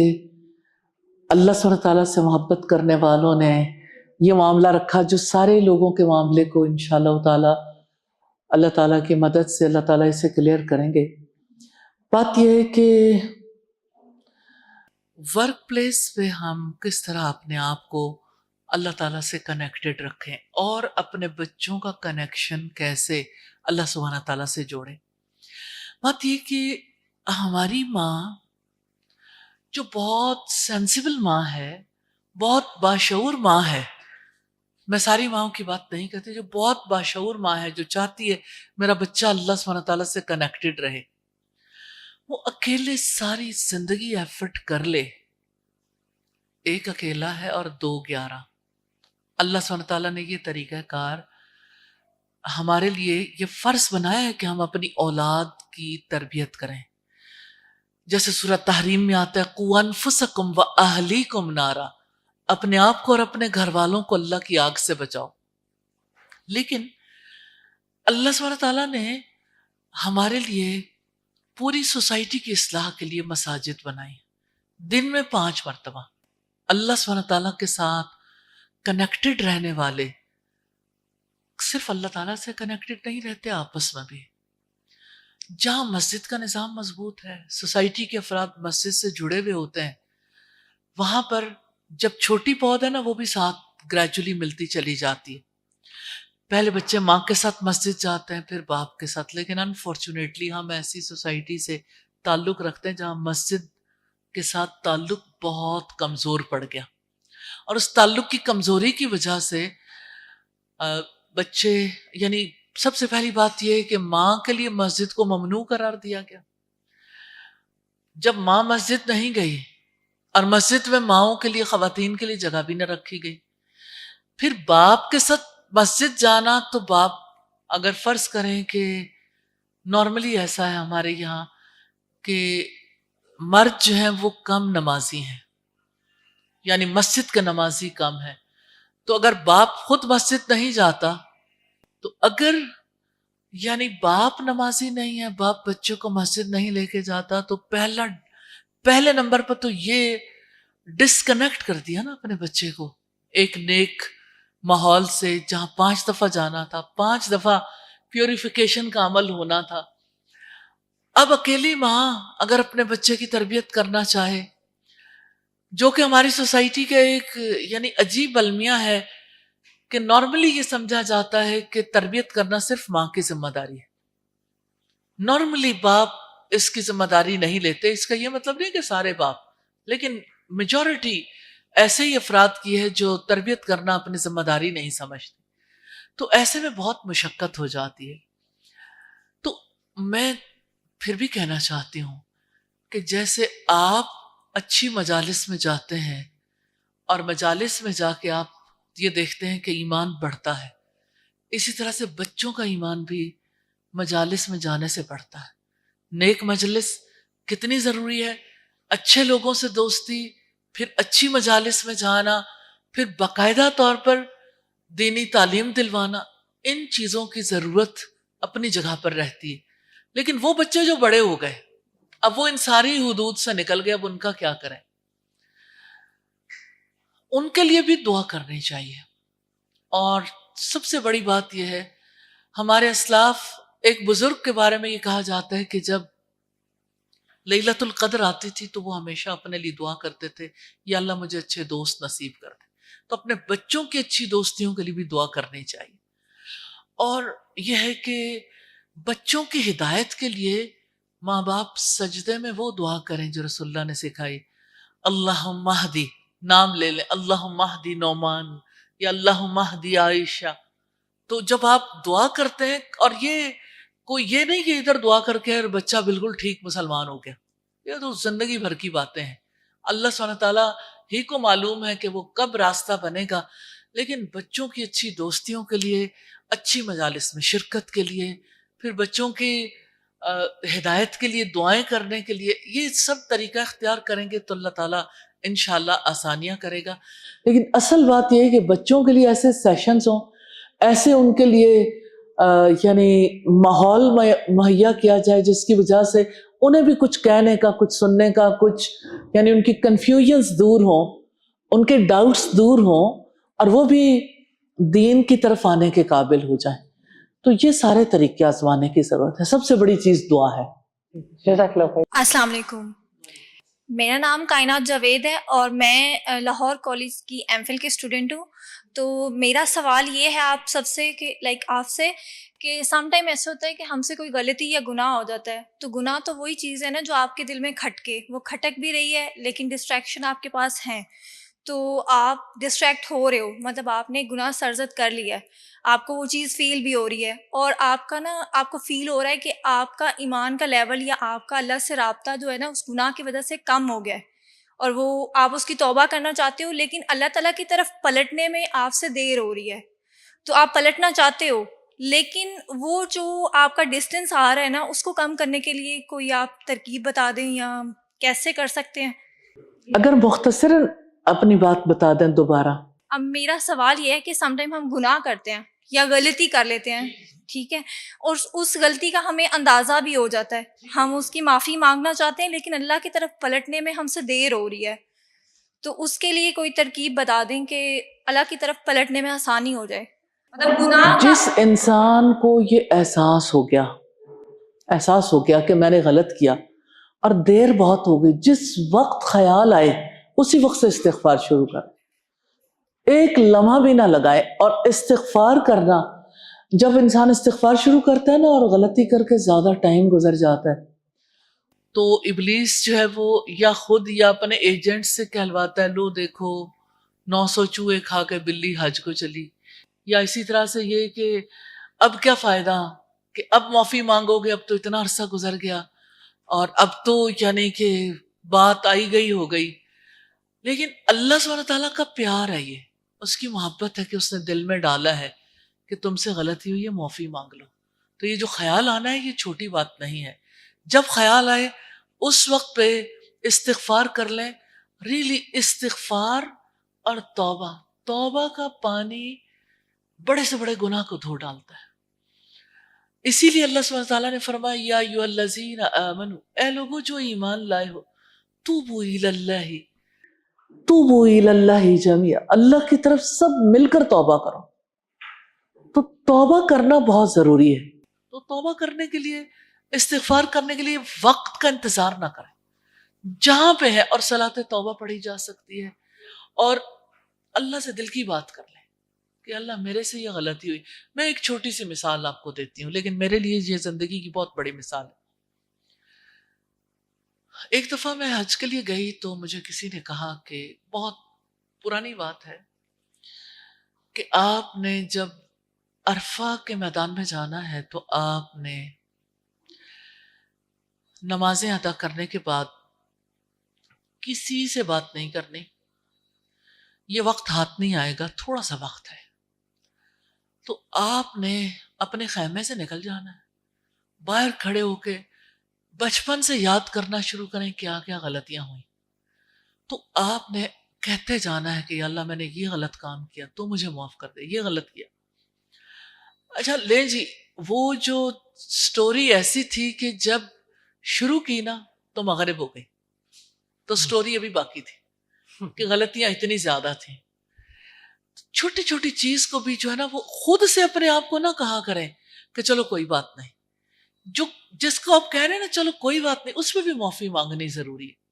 اللہ سبحانہ تعالیٰ سے محبت کرنے والوں نے یہ معاملہ رکھا جو سارے لوگوں کے معاملے کو انشاءاللہ تعالیٰ اللہ تعالیٰ کی مدد سے اللہ تعالیٰ اسے کلیئر کریں گے. بات یہ ہے کہ ورک پلیس پہ ہم کس طرح اپنے آپ کو اللہ تعالیٰ سے کنیکٹڈ رکھیں اور اپنے بچوں کا کنیکشن کیسے اللہ سبحانہ تعالیٰ سے جوڑیں. بات یہ کہ ہماری ماں جو بہت سینسیبل ماں ہے، بہت باشعور ماں ہے، میں ساری ماؤں کی بات نہیں کرتی، جو بہت باشعور ماں ہے، جو چاہتی ہے میرا بچہ اللہ سبحانہ تعالیٰ سے کنیکٹڈ رہے، وہ اکیلے ساری زندگی ایفرٹ کر لے. ایک اکیلا ہے اور 2 11. اللہ سبحانہ تعالیٰ نے یہ طریقہ کار ہمارے لیے یہ فرض بنایا ہے کہ ہم اپنی اولاد کی تربیت کریں. جیسے سورہ تحریم میں آتا ہے قُوْ أَنفُسَكُمْ وَأَهْلِيكُمْ نَارًا، اپنے آپ کو اور اپنے گھر والوں کو اللہ کی آگ سے بچاؤ. لیکن اللہ سبحانہ تعالیٰ نے ہمارے لیے پوری سوسائٹی کی اصلاح کے لیے مساجد بنائی. دن میں 5 مرتبہ اللہ سبحانہ تعالیٰ کے ساتھ کنیکٹڈ رہنے والے صرف اللہ تعالیٰ سے کنیکٹڈ نہیں رہتے، آپس میں بھی. جہاں مسجد کا نظام مضبوط ہے، سوسائٹی کے افراد مسجد سے جڑے ہوئے ہوتے ہیں، وہاں پر جب چھوٹی پود ہے نا وہ بھی ساتھ گریجولی ملتی چلی جاتی ہے. پہلے بچے ماں کے ساتھ مسجد جاتے ہیں، پھر باپ کے ساتھ. لیکن انفارچونیٹلی ہم ایسی سوسائٹی سے تعلق رکھتے ہیں جہاں مسجد کے ساتھ تعلق بہت کمزور پڑ گیا، اور اس تعلق کی کمزوری کی وجہ سے بچے، یعنی سب سے پہلی بات یہ ہے کہ ماں کے لیے مسجد کو ممنوع قرار دیا گیا. جب ماں مسجد نہیں گئی اور مسجد میں ماؤں کے لیے، خواتین کے لیے جگہ بھی نہ رکھی گئی، پھر باپ کے ساتھ مسجد جانا، تو باپ اگر فرض کریں کہ نارملی ایسا ہے ہمارے یہاں کہ مرد جو ہیں وہ کم نمازی ہیں، یعنی مسجد کے نمازی کم ہیں، تو اگر باپ خود مسجد نہیں جاتا تو اگر یعنی باپ نمازی نہیں ہے، باپ بچوں کو مسجد نہیں لے کے جاتا، تو پہلے نمبر پر تو یہ ڈسکنیکٹ کر دیا نا اپنے بچے کو ایک نیک ماحول سے، جہاں 5 دفعہ جانا تھا، 5 دفعہ پیوریفیکیشن کا عمل ہونا تھا. اب اکیلی ماں اگر اپنے بچے کی تربیت کرنا چاہے، جو کہ ہماری سوسائٹی کا ایک یعنی عجیب المیہ ہے کہ نارملی یہ سمجھا جاتا ہے کہ تربیت کرنا صرف ماں کی ذمہ داری ہے. نارملی باپ اس کی ذمہ داری نہیں لیتے. اس کا یہ مطلب نہیں کہ سارے باپ، لیکن میجورٹی ایسے ہی افراد کی ہے جو تربیت کرنا اپنی ذمہ داری نہیں سمجھتے. تو ایسے میں بہت مشقت ہو جاتی ہے. تو میں پھر بھی کہنا چاہتی ہوں کہ جیسے آپ اچھی مجالس میں جاتے ہیں اور مجالس میں جا کے آپ یہ دیکھتے ہیں کہ ایمان بڑھتا ہے. اسی طرح سے بچوں کا ایمان بھی مجالس میں جانے سے بڑھتا ہے. نیک مجلس کتنی ضروری ہے، اچھے لوگوں سے دوستی، پھر اچھی مجالس میں جانا، پھر باقاعدہ طور پر دینی تعلیم دلوانا. ان چیزوں کی ضرورت اپنی جگہ پر رہتی ہے. لیکن وہ بچے جو بڑے ہو گئے، اب وہ ان ساری حدود سے نکل گئے، اب ان کا کیا کریں؟ ان کے لیے بھی دعا کرنی چاہیے. اور سب سے بڑی بات یہ ہے، ہمارے اسلاف ایک بزرگ کے بارے میں یہ کہا جاتا ہے کہ جب لیلۃ القدر آتی تھی تو وہ ہمیشہ اپنے لیے دعا کرتے تھے، یا اللہ مجھے اچھے دوست نصیب کر دے. تو اپنے بچوں کی اچھی دوستیوں کے لیے بھی دعا کرنی چاہیے. اور یہ ہے کہ بچوں کی ہدایت کے لیے ماں باپ سجدے میں وہ دعا کریں جو رسول اللہ نے سکھائی. اللہم اہدی، نام لے لیں، اللہم اہدی نعمان یا اللہم اہدی عائشہ. تو جب آپ دعا کرتے ہیں، اور کوئی یہ نہیں کہ ادھر دعا کر کے بچہ بالکل ٹھیک مسلمان ہو گیا، یہ تو زندگی بھر کی باتیں ہیں. اللہ سبحانہ تعالیٰ ہی کو معلوم ہے کہ وہ کب راستہ بنے گا. لیکن بچوں کی اچھی دوستیوں کے لیے، اچھی مجالس میں شرکت کے لیے، پھر بچوں کی ہدایت کے لیے دعائیں کرنے کے لیے، یہ سب طریقہ اختیار کریں گے تو اللہ تعالیٰ انشاءاللہ آسانیاں کرے گا. لیکن اصل بات یہ ہے کہ بچوں کے لیے ایسے سیشنز ہوں، ایسے ان کے لیے یعنی ماحول مہیا کیا جائے جس کی وجہ سے انہیں بھی کچھ کہنے کا، کچھ سننے کا، کچھ یعنی ان کی کنفیوژنز دور ہوں، ان کے ڈاؤٹس دور ہوں، اور وہ بھی دین کی طرف آنے کے قابل ہو جائیں. تو یہ سارے طریقے آزمانے کی ضرورت ہے. سب سے بڑی چیز دعا ہے. جزاک اللہ خیر. السلام علیکم، میرا نام کائنات جاوید ہے اور میں لاہور کالج کی ایم فل کی اسٹوڈنٹ ہوں. تو میرا سوال یہ ہے آپ سب سے کہ آپ سے کہ سم ٹائم ایسا ہوتا ہے کہ ہم سے کوئی غلطی یا گناہ ہو جاتا ہے، تو گناہ تو وہی چیز ہے نا جو آپ کے دل میں کھٹکے، وہ کھٹک بھی رہی ہے لیکن ڈسٹریکشن آپ کے پاس ہیں، تو آپ ڈسٹریکٹ ہو رہے ہو، مطلب آپ نے گناہ سرزد کر لیا ہے، آپ کو وہ چیز فیل بھی ہو رہی ہے، اور آپ کو فیل ہو رہا ہے کہ آپ کا ایمان کا لیول یا آپ کا اللہ سے رابطہ جو ہے نا اس گناہ کی وجہ سے کم ہو گیا ہے، اور وہ آپ اس کی توبہ کرنا چاہتے ہو، لیکن اللہ تعالیٰ کی طرف پلٹنے میں آپ سے دیر ہو رہی ہے. تو آپ پلٹنا چاہتے ہو، لیکن وہ جو آپ کا ڈسٹینس آ رہا ہے نا اس کو کم کرنے کے لیے کوئی آپ ترکیب بتا دیں یا کیسے کر سکتے ہیں؟ اگر مختصراً اپنی بات بتا دیں دوبارہ. اب میرا سوال یہ ہے کہ سم ٹائم ہم گناہ کرتے ہیں یا غلطی کر لیتے ہیں، ٹھیک ہے، اور اس غلطی کا ہمیں اندازہ بھی ہو جاتا ہے، ہم اس کی معافی مانگنا چاہتے ہیں لیکن اللہ کی طرف پلٹنے میں ہم سے دیر ہو رہی ہے، تو اس کے لیے کوئی ترکیب بتا دیں کہ اللہ کی طرف پلٹنے میں آسانی ہو جائے. مطلب گناہ جس انسان کو یہ احساس ہو گیا کہ میں نے غلط کیا اور دیر بہت ہو گئی، جس وقت خیال آئے اسی وقت سے استغفار شروع کر، ایک لمحہ بھی نہ لگائے. اور استغفار کرنا، جب انسان استغفار شروع کرتا ہے نا اور غلطی کر کے زیادہ ٹائم گزر جاتا ہے تو ابلیس جو ہے وہ یا خود یا اپنے ایجنٹ سے کہلواتا ہے، لو دیکھو 900 چوہے کھا کے بلی حج کو چلی. یا اسی طرح سے یہ کہ اب کیا فائدہ کہ اب معافی مانگو گے، اب تو اتنا عرصہ گزر گیا اور اب تو یعنی کہ بات آئی گئی ہو گئی. لیکن اللہ سبحانہ تعالیٰ کا پیار ہے، یہ اس کی محبت ہے کہ اس نے دل میں ڈالا ہے کہ تم سے غلطی ہوئی ہے، معافی مانگ لو. تو یہ جو خیال آنا ہے یہ چھوٹی بات نہیں ہے. جب خیال آئے اس وقت پہ استغفار کر لیں. ریلی استغفار اور توبہ کا پانی بڑے سے بڑے گناہ کو دھو ڈالتا ہے. اسی لیے اللہ سبحانہ تعالیٰ نے فرمایا یا ایھا الذین آمنوا، اے لوگوں جو ایمان لائے ہو، توبوا الی اللہ جميعا، اللہ کی طرف سب مل کر توبہ کرو. تو توبہ کرنا بہت ضروری ہے. تو توبہ کرنے کے لیے، استغفار کرنے کے لیے وقت کا انتظار نہ کریں، جہاں پہ ہے. اور صلاۃ توبہ پڑھی جا سکتی ہے اور اللہ سے دل کی بات کر لیں کہ اللہ میرے سے یہ غلطی ہوئی. میں ایک چھوٹی سی مثال آپ کو دیتی ہوں لیکن میرے لیے یہ زندگی کی بہت بڑی مثال ہے. ایک دفعہ میں حج کے لیے گئی تو مجھے کسی نے کہا کہ بہت پرانی بات ہے کہ آپ نے جب عرفہ کے میدان میں جانا ہے تو آپ نے نمازیں ادا کرنے کے بعد کسی سے بات نہیں کرنی، یہ وقت ہاتھ نہیں آئے گا، تھوڑا سا وقت ہے، تو آپ نے اپنے خیمے سے نکل جانا ہے، باہر کھڑے ہو کے بچپن سے یاد کرنا شروع کریں کیا کیا غلطیاں ہوئیں، تو آپ نے کہتے جانا ہے کہ یا اللہ میں نے یہ غلط کام کیا تو مجھے معاف کر دے، یہ غلط کیا. اچھا لیں جی، وہ جو سٹوری ایسی تھی کہ جب شروع کی نا تو مغرب ہو گئی، تو سٹوری ابھی باقی تھی کہ غلطیاں اتنی زیادہ تھیں. چھوٹی چھوٹی چیز کو بھی جو ہے نا وہ خود سے اپنے آپ کو نہ کہا کریں کہ چلو کوئی بات نہیں، جو جس کو آپ کہہ رہے ہیں نا چلو کوئی بات نہیں، اس پہ بھی معافی مانگنی ضروری ہے.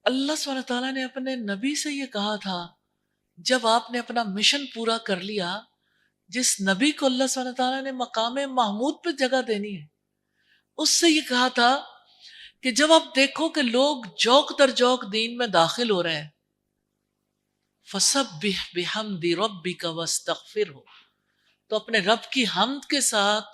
اللہ سبحانہ تعالیٰ نے اپنے نبی سے یہ کہا تھا جب آپ نے اپنا مشن پورا کر لیا، جس نبی کو اللہ سبحانہ تعالیٰ نے مقام محمود پہ جگہ دینی ہے، اس سے یہ کہا تھا کہ جب آپ دیکھو کہ لوگ جوق در جوق دین میں داخل ہو رہے ہیں، فَسَبِّحْ بِحَمْدِ رَبِّكَ وَاسْتَغْفِرْهُ، تو اپنے رب کی حمد کے ساتھ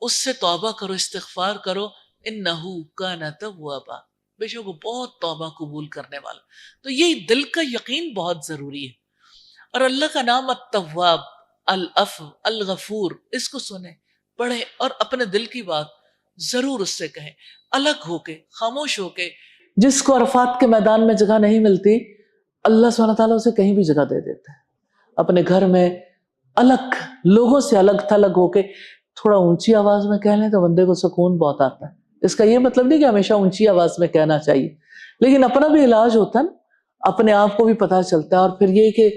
اس سے توبہ کرو، استغفار کرو، انہو کان توابا، بے شک وہ بہت توبہ قبول کرنے والا. تو یہ دل کا یقین بہت ضروری ہے. اور اللہ کا نام التواب، العفو، الغفور، اس کو سنیں، پڑھیں اور اپنے دل کی بات ضرور اس سے کہیں، الگ ہو کے، خاموش ہو کے. جس کو عرفات کے میدان میں جگہ نہیں ملتی، اللہ سبحانہ تعالیٰ اسے کہیں بھی جگہ دے دیتا ہے. اپنے گھر میں الگ، لوگوں سے الگ تھلگ ہو کے تھوڑا اونچی آواز میں کہہ لیں تو بندے کو سکون بہت آتا ہے. اس کا یہ مطلب نہیں کہ ہمیشہ اونچی آواز میں کہنا چاہیے، لیکن اپنا بھی علاج ہوتا ہے نا، اپنے آپ کو بھی پتہ چلتا ہے، اور پھر یہ کہ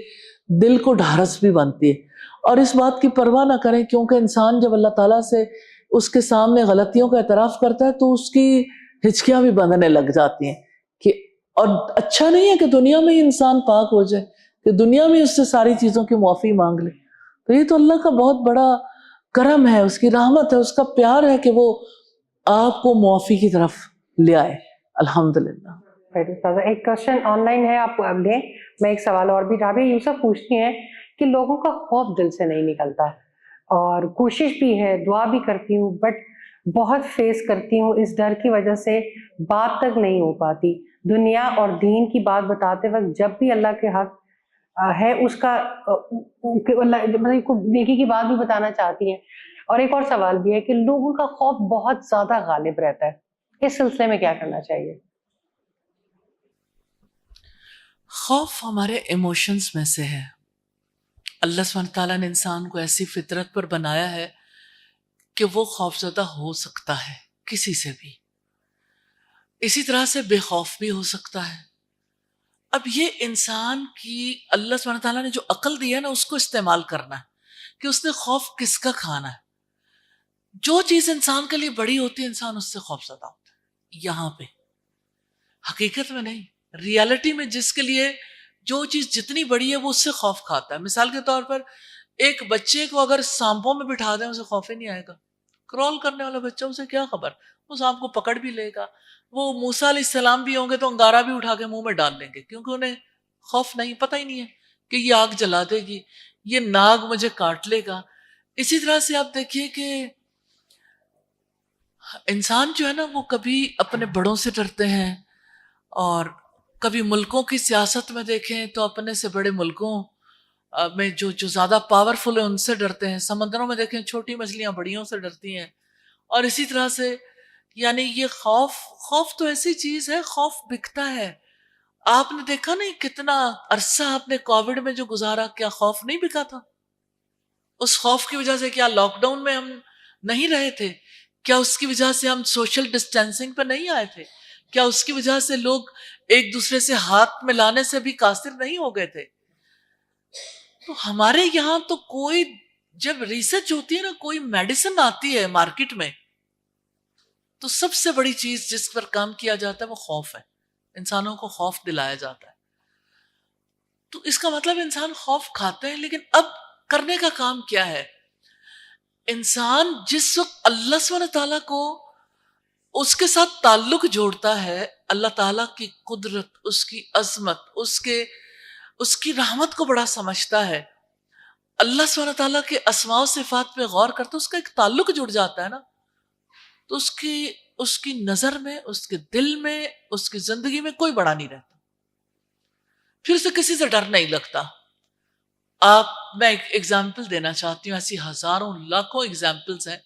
دل کو ڈھارس بھی بنتی ہے. اور اس بات کی پرواہ نہ کریں، کیونکہ انسان جب اللہ تعالیٰ سے اس کے سامنے غلطیوں کا اعتراف کرتا ہے تو اس کی ہچکیاں بھی بندھنے لگ جاتی ہیں کہ، اور اچھا نہیں ہے کہ دنیا میں ہی انسان پاک ہو جائے، کہ دنیا میں اس سے ساری چیزوں کی معافی مانگ لے. تو یہ تو اللہ کا بہت بڑا کرم ہے، اس کی رحمت ہے، اس کا پیار ہے کہ وہ آپ کو معافی کی طرف لے آئے. الحمدللہ. ایک کوشچن آن لائن ہے، آپ لیں. میں ایک سوال اور بھی رابعہ یوسف پوچھتی ہیں کہ لوگوں کا خوف دل سے نہیں نکلتا، اور کوشش بھی ہے، دعا بھی کرتی ہوں، بٹ بہت فیس کرتی ہوں، اس ڈر کی وجہ سے بات تک نہیں ہو پاتی. دنیا اور دین کی بات بتاتے وقت جب بھی اللہ کے حق ہے اس کا مطلب نیکی کی بات بھی بتانا چاہتی ہیں. اور ایک اور سوال بھی ہے کہ لوگوں کا خوف بہت زیادہ غالب رہتا ہے، اس سلسلے میں کیا کرنا چاہیے؟ خوف ہمارے ایموشنز میں سے ہے. اللہ سبحانہ تعالیٰ نے انسان کو ایسی فطرت پر بنایا ہے کہ وہ خوفزدہ ہو سکتا ہے کسی سے بھی، اسی طرح سے بے خوف بھی ہو سکتا ہے. اب یہ انسان کی اللہ سبحانہ تعالیٰ نے جو عقل دی ہے نا، اس کو استعمال کرنا ہے کہ اس نے خوف کس کا کھانا ہے. جو چیز انسان کے لیے بڑی ہوتی ہے انسان اس سے خوف زدہ ہوتا ہے. یہاں پہ حقیقت میں نہیں، ریالٹی میں جس کے لیے جو چیز جتنی بڑی ہے وہ اس سے خوف کھاتا ہے. مثال کے طور پر ایک بچے کو اگر سانپوں میں بٹھا دیں اسے خوف ہی نہیں آئے گا. کرول کرنے والا بچہ، اسے کیا خبر، وہ سانپ کو پکڑ بھی لے گا. وہ موسیٰ علیہ السلام بھی ہوں گے تو انگارہ بھی اٹھا کے منہ میں ڈال لیں گے، کیونکہ انہیں خوف نہیں، پتہ ہی نہیں ہے کہ یہ آگ جلا دے گی، یہ ناگ مجھے کاٹ لے گا. اسی طرح سے آپ دیکھیے کہ انسان جو ہے نا وہ کبھی اپنے بڑوں سے ڈرتے ہیں، اور کبھی ملکوں کی سیاست میں دیکھیں تو اپنے سے بڑے ملکوں میں جو زیادہ پاورفل ہیں ان سے ڈرتے ہیں. سمندروں میں دیکھیں چھوٹی مچھلیاں بڑیوں سے ڈرتی ہیں. اور اسی طرح سے یعنی یہ خوف تو ایسی چیز ہے، خوف بکتا ہے. آپ نے دیکھا نہیں کتنا عرصہ آپ نے کووڈ میں جو گزارا، کیا خوف نہیں بکا تھا؟ اس خوف کی وجہ سے کیا لاک ڈاؤن میں ہم نہیں رہے تھے؟ کیا اس کی وجہ سے ہم سوشل ڈسٹینسنگ پہ نہیں آئے تھے؟ کیا اس کی وجہ سے لوگ ایک دوسرے سے ہاتھ ملانے سے بھی قاصر نہیں ہو گئے تھے؟ تو ہمارے یہاں تو کوئی، جب ریسرچ ہوتی ہے نا، کوئی میڈیسن آتی ہے مارکیٹ میں تو سب سے بڑی چیز جس پر کام کیا جاتا ہے وہ خوف ہے. انسانوں کو خوف دلایا جاتا ہے. تو اس کا مطلب انسان خوف کھاتے ہیں، لیکن اب کرنے کا کام کیا ہے؟ انسان جس وقت اللہ سبحانہ تعالیٰ کو اس کے ساتھ تعلق جوڑتا ہے، اللہ تعالیٰ کی قدرت، اس کی عظمت، اس کی رحمت کو بڑا سمجھتا ہے، اللہ سبحانہ تعالیٰ کے اسماء و صفات پہ غور کرتا ہے، اس کا ایک تعلق جڑ جاتا ہے نا، تو اس کی نظر میں، اس کے دل میں، اس کی زندگی میں کوئی بڑا نہیں رہتا. پھر اسے کسی سے ڈر نہیں لگتا. میں ایک ایگزامپل دینا چاہتی ہوں، ایسی ہزاروں لاکھوں ایگزامپلز ہیں.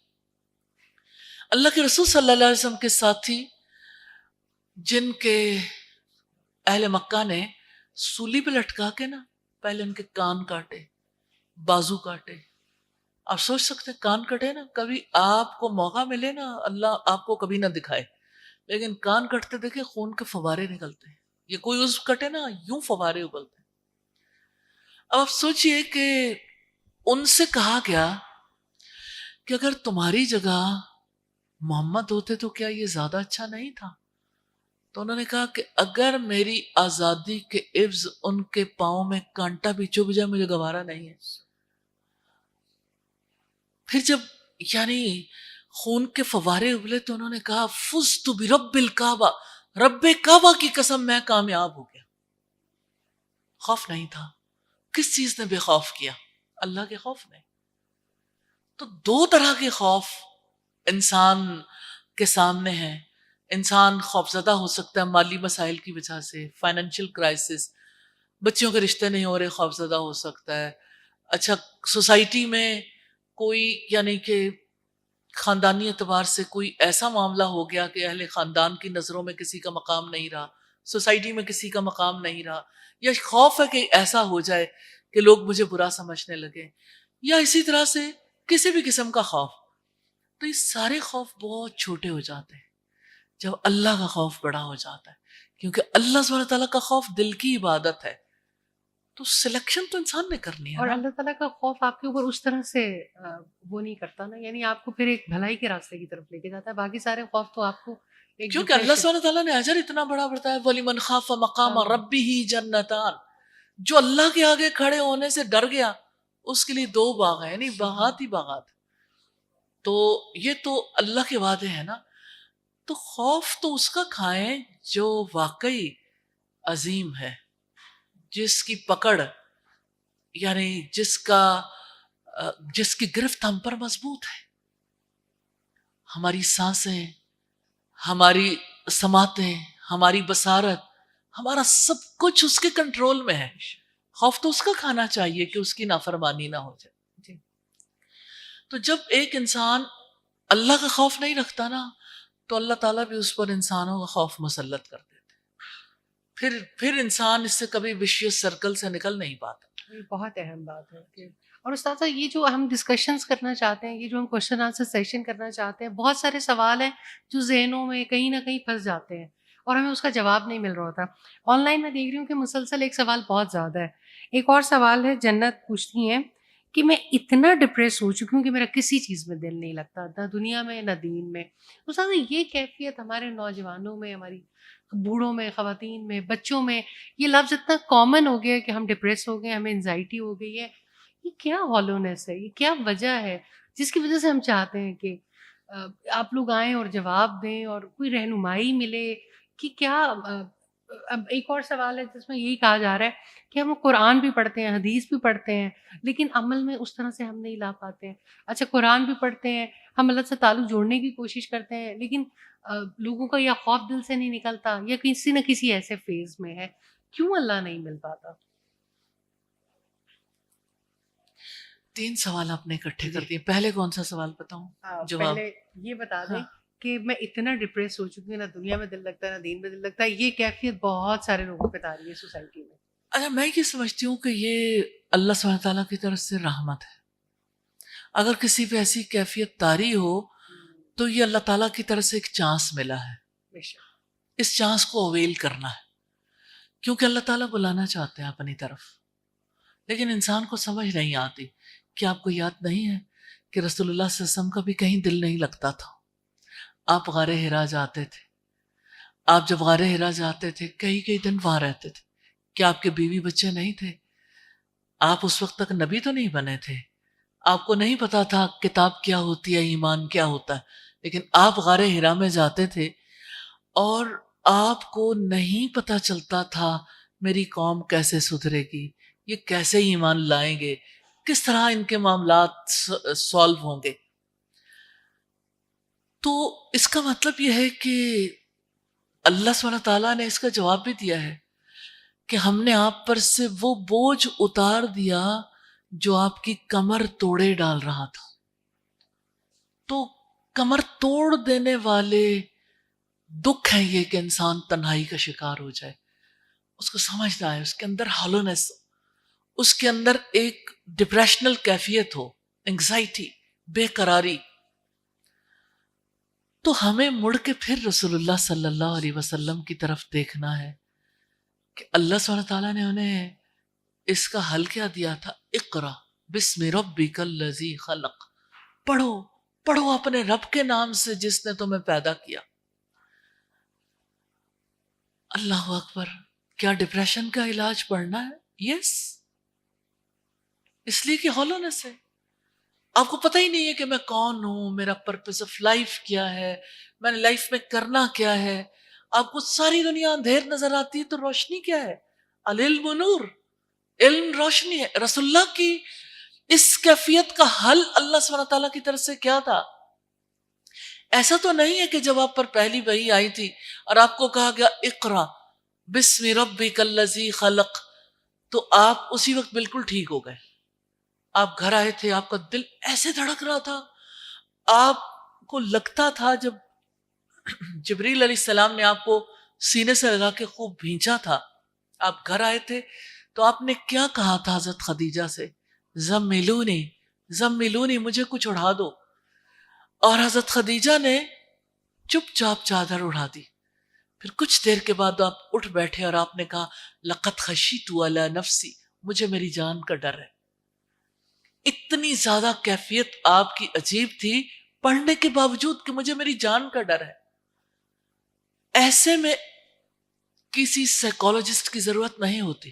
اللہ کے رسول صلی اللہ علیہ وسلم کے ساتھی جن کے اہل مکہ نے سولی پہ لٹکا کے نا پہلے ان کے کان کاٹے، بازو کاٹے. آپ سوچ سکتے ہیں کان کٹے نا، کبھی آپ کو موقع ملے نا اللہ آپ کو کبھی نہ دکھائے، لیکن کان کٹتے دیکھے خون کے فوارے نکلتے ہیں. یہ کوئی عضو کٹے نا یوں فوارے ابلتے ہیں. اب آپ سوچئے کہ ان سے کہا گیا کہ اگر تمہاری جگہ محمد ہوتے تو کیا یہ زیادہ اچھا نہیں تھا؟ تو انہوں نے کہا کہ اگر میری آزادی کے عوض ان کے پاؤں میں کانٹا بھی چبھ جائے مجھے گوارا نہیں ہے. پھر جب یعنی خون کے فوارے ابلے تو انہوں نے کہا فزت برب الکعبہ، رب کعبہ کی قسم میں کامیاب ہو گیا. خوف نہیں تھا. کس چیز نے بے خوف کیا؟ اللہ کے خوف نے. تو دو طرح کے خوف انسان کے سامنے ہیں. انسان خوفزدہ ہو سکتا ہے مالی مسائل کی وجہ سے، فائنینشیل کرائسس، بچیوں کے رشتے نہیں ہو رہے خوفزدہ ہو سکتا ہے. اچھا سوسائٹی میں کوئی یعنی کہ خاندانی اعتبار سے کوئی ایسا معاملہ ہو گیا کہ اہل خاندان کی نظروں میں کسی کا مقام نہیں رہا، سوسائٹی میں کسی کا مقام نہیں رہا، یا خوف ہے کہ ایسا ہو جائے کہ لوگ مجھے برا سمجھنے لگے، یا اسی طرح سے کسی بھی قسم کا خوف. تو یہ سارے خوف بہت چھوٹے ہو جاتے ہیں جب اللہ کا خوف بڑا ہو جاتا ہے، کیونکہ اللہ سبحانہ تعالیٰ کا خوف دل کی عبادت ہے. تو سلیکشن تو انسان نے کرنی ہے اور نا. اللہ تعالیٰ کا خوف آپ کے اوپر اس طرح سے وہ نہیں کرتا نا، یعنی آپ کو پھر ایک بھلائی کے راستے کی طرف لے کے جاتا ہے. باقی سارے خوف تو آپ کو ایک کیونکہ اللہ ڈپریشن. سبحانہ تعالیٰ نے اجر اتنا بڑا بتایا وَلِمَنْ خَافَ مَقَامَ رَبِّهِ جَنَّتَانِ، جو اللہ کے آگے کھڑے ہونے سے ڈر گیا اس کے لیے 2 باغ ہیں، یعنی باغات ہی باغات. تو یہ تو اللہ کے وعدے ہیں نا. تو خوف تو اس کا کھائیں جو واقعی عظیم ہے، جس کی پکڑ یعنی جس کی گرفت ہم پر مضبوط ہے. ہماری سانسیں، ہماری سماعتیں، ہماری بصارت، ہمارا سب کچھ اس کے کنٹرول میں ہے. خوف تو اس کا کھانا چاہیے کہ اس کی نافرمانی نہ ہو جائے. تو جب ایک انسان اللہ کا خوف نہیں رکھتا نا تو اللہ تعالیٰ بھی اس پر انسانوں کا خوف مسلط کر دیتے. پھر انسان اس سے کبھی وشیس سرکل سے نکل نہیں پاتا. یہ بہت اہم بات ہے کہ اور استاذہ یہ جو ہم ڈسکشنز کرنا چاہتے ہیں، یہ جو ہم کوشچن آنسر سیشن کرنا چاہتے ہیں، بہت سارے سوال ہیں جو ذہنوں میں کہیں نہ کہیں پھنس جاتے ہیں اور ہمیں اس کا جواب نہیں مل رہا ہوتا. آن لائن میں دیکھ رہی ہوں کہ مسلسل ایک سوال بہت زیادہ ہے. ایک اور سوال ہے، جنت پوچھتی ہیں کہ میں اتنا ڈپریس ہو چکی ہوں کہ میرا کسی چیز میں دل نہیں لگتا، نہ دنیا میں نہ دین میں. استاذہ یہ کیفیت ہمارے نوجوانوں میں، ہماری بوڑھوں میں، خواتین میں، بچوں میں یہ لفظ اتنا کامن ہو گیا ہے کہ ہم ڈپریس ہو گئے، ہمیں انزائٹی ہو گئی ہے. یہ کیا ہالونیس ہے، یہ کیا وجہ ہے جس کی وجہ سے ہم چاہتے ہیں کہ آپ لوگ آئیں اور جواب دیں اور کوئی رہنمائی ملے کہ کیا. اب ایک اور سوال ہے جس میں یہی کہا جا رہا ہے کہ ہم قرآن بھی پڑھتے ہیں، حدیث بھی پڑھتے ہیں، لیکن عمل میں اس طرح سے ہم نہیں لا پاتے ہیں. اچھا قرآن بھی پڑھتے ہیں، ہم اللہ سے تعلق جوڑنے کی کوشش کرتے ہیں، لیکن لوگوں کا یا خوف دل سے نہیں نکلتا یا کسی نہ کسی ایسے فیز میں ہے. کیوں اللہ نہیں مل پاتا؟ 3 سوال آپ نے اکٹھے کر دیے. پہلے کون سا سوال بتاؤں؟ جواب پہلے یہ بتا دیں ہاں. کہ میں اتنا ڈپریس ہو چکی ہوں، نہ دنیا میں دل لگتا ہے نہ دین میں دل لگتا ہے. یہ کیفیت بہت سارے لوگوں پہ تاری ہے سوسائٹی میں. اچھا میں یہ سمجھتی ہوں کہ یہ اللہ سبحانہ تعالیٰ کی طرف سے رحمت ہے. اگر کسی پہ ایسی کیفیت طاری ہو تو یہ اللہ تعالیٰ کی طرف سے ایک چانس ملا ہے. بے شک. اس چانس کو اویل کرنا ہے کیونکہ اللہ تعالیٰ بلانا چاہتے ہیں اپنی طرف، لیکن انسان کو سمجھ نہیں آتی. کیا آپ کو یاد نہیں ہے کہ رسول اللہ صلی اللہ علیہ وسلم کا بھی کہیں دل نہیں لگتا تھا؟ آپ غار حرا جاتے تھے. آپ جب غار حرا جاتے تھے کئی دن وہاں رہتے تھے. کیا آپ کے بیوی بچے نہیں تھے؟ آپ اس وقت تک نبی تو نہیں بنے تھے، آپ کو نہیں پتا تھا کتاب کیا ہوتی ہے، ایمان کیا ہوتا ہے، لیکن آپ غار حرا میں جاتے تھے اور آپ کو نہیں پتا چلتا تھا میری قوم کیسے سدھرے گی، یہ کیسے ایمان لائیں گے، کس طرح ان کے معاملات سالو ہوں گے. تو اس کا مطلب یہ ہے کہ اللہ سبحانہ تعالیٰ نے اس کا جواب بھی دیا ہے کہ ہم نے آپ پر سے وہ بوجھ اتار دیا جو آپ کی کمر توڑے ڈال رہا تھا. تو کمر توڑ دینے والے دکھ ہے یہ کہ انسان تنہائی کا شکار ہو جائے. اس کو سمجھنا ہے، اس کے اندر ہالونیس، اس کے اندر ایک ڈپریشنل کیفیت ہو، انگزائٹی، بے قراری. تو ہمیں مڑ کے پھر رسول اللہ صلی اللہ علیہ وسلم کی طرف دیکھنا ہے کہ اللہ سبحانہ تعالیٰ نے انہیں اس کا حل کیا دیا تھا. اقرا بسم ربک الذی خلق، پڑھو پڑھو اپنے رب کے نام سے جس نے تمہیں پیدا کیا. اللہ اکبر. کیا ڈپریشن کا علاج پڑھنا ہے؟ یس. اس لیے کہ ہالونیس ہے. آپ کو پتہ ہی نہیں ہے کہ میں کون ہوں، میرا پرپس آف لائف کیا ہے، میں نے لائف میں کرنا کیا ہے. آپ کو ساری دنیا اندھیر نظر آتی ہے تو روشنی کیا ہے؟ العلم نور، علم روشنی ہے. رسول اللہ کی اس کیفیت کا حل اللہ سبحانہ تعالیٰ کی طرف سے کیا تھا؟ ایسا تو نہیں ہے کہ جب آپ پر پہلی وحی آئی تھی اور آپ کو کہا گیا اقرا بسم ربک الذی خلق تو آپ اسی وقت بالکل ٹھیک ہو گئے. آپ گھر آئے تھے، آپ کا دل ایسے دھڑک رہا تھا، آپ کو لگتا تھا جب جبریل علیہ السلام نے آپ کو سینے سے لگا کے خوب بھینچا تھا. آپ گھر آئے تھے تو آپ نے کیا کہا تھا حضرت خدیجہ سے؟ زملونی زملونی، مجھے کچھ اڑا دو. اور حضرت خدیجہ نے چپ چاپ چادر اڑا دی. پھر کچھ دیر کے بعد آپ اٹھ بیٹھے اور آپ نے کہا لقد خشیت علی نفسی، مجھے میری جان کا ڈر ہے. اتنی زیادہ کیفیت آپ کی عجیب تھی پڑھنے کے باوجود کہ مجھے میری جان کا ڈر ہے. ایسے میں کسی سائیکالوجسٹ کی ضرورت نہیں ہوتی،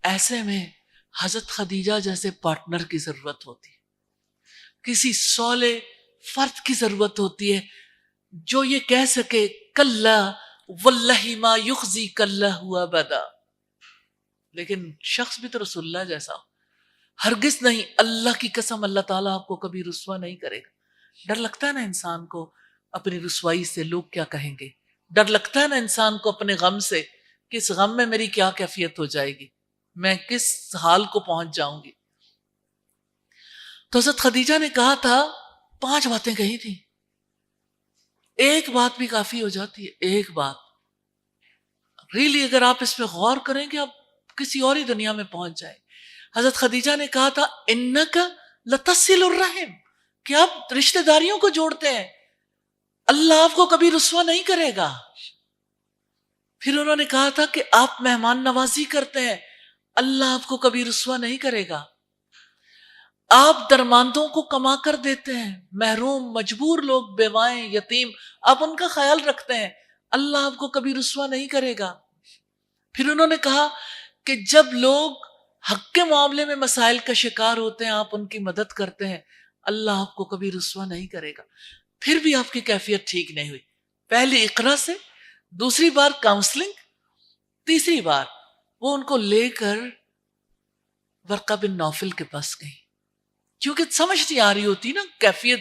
ایسے میں حضرت خدیجہ جیسے پارٹنر کی ضرورت ہوتی، کسی سولے فرد کی ضرورت ہوتی ہے جو یہ کہہ سکے کلا واللہ ما یخزی کلا ہوا بدا. لیکن شخص بھی تو رسول اللہ جیسا ہو. ہرگز نہیں، اللہ کی قسم اللہ تعالیٰ آپ کو کبھی رسوا نہیں کرے گا. ڈر لگتا ہے نا انسان کو اپنی رسوائی سے، لوگ کیا کہیں گے. ڈر لگتا ہے نا انسان کو اپنے غم سے کہ اس غم میں میری کیا کیفیت ہو جائے گی، میں کس حال کو پہنچ جاؤں گی. تو حضرت خدیجہ نے کہا تھا 5 باتیں کہی تھی، ایک بات بھی کافی ہو جاتی ہے. ایک بات ریلی اگر آپ اس پہ غور کریں گے آپ کسی اور ہی دنیا میں پہنچ جائیں. حضرت خدیجہ نے کہا تھا انک لتصل الرحم، کہ آپ رشتہ داریوں کو جوڑتے ہیں، اللہ آپ کو کبھی رسوا نہیں کرے گا. پھر انہوں نے کہا تھا کہ آپ مہمان نوازی کرتے ہیں، اللہ آپ کو کبھی رسوا نہیں کرے گا. آپ درماندوں کو کما کر دیتے ہیں، محروم مجبور لوگ، بیوائیں، یتیم، آپ ان کا خیال رکھتے ہیں، اللہ آپ کو کبھی رسوا نہیں کرے گا. پھر انہوں نے کہا کہ جب لوگ حق کے معاملے میں مسائل کا شکار ہوتے ہیں آپ ان کی مدد کرتے ہیں، اللہ آپ کو کبھی رسوا نہیں کرے گا. پھر بھی آپ کی کیفیت ٹھیک نہیں ہوئی. پہلی اقرا سے، دوسری بار کاؤنسلنگ، تیسری بار وہ ان کو لے کر ورقہ بن نوفل کے پاس گئی، کیونکہ سمجھ نہیں آ رہی ہوتی نا، کیفیت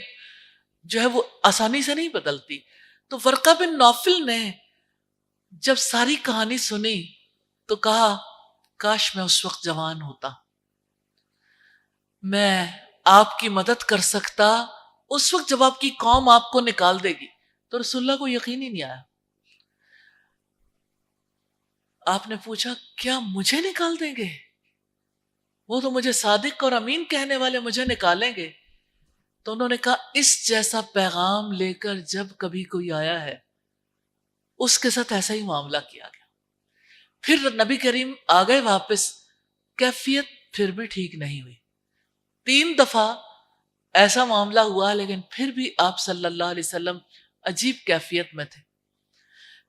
جو ہے وہ آسانی سے نہیں بدلتی. تو ورقہ بن نوفل نے جب ساری کہانی سنی تو کہا کاش میں اس وقت جوان ہوتا، میں آپ کی مدد کر سکتا اس وقت جب آپ کی قوم آپ کو نکال دے گی. تو رسول اللہ کو یقین ہی نہیں آیا. آپ نے پوچھا کیا مجھے نکال دیں گے؟ وہ تو مجھے صادق اور امین کہنے والے مجھے نکالیں گے. تو انہوں نے کہا اس جیسا پیغام لے کر جب کبھی کوئی آیا ہے اس کے ساتھ ایسا ہی معاملہ کیا گیا. پھر نبی کریم آ گئے واپس، کیفیت پھر بھی ٹھیک نہیں ہوئی. 3 دفعہ ایسا معاملہ ہوا لیکن پھر بھی آپ صلی اللہ علیہ وسلم عجیب کیفیت میں تھے.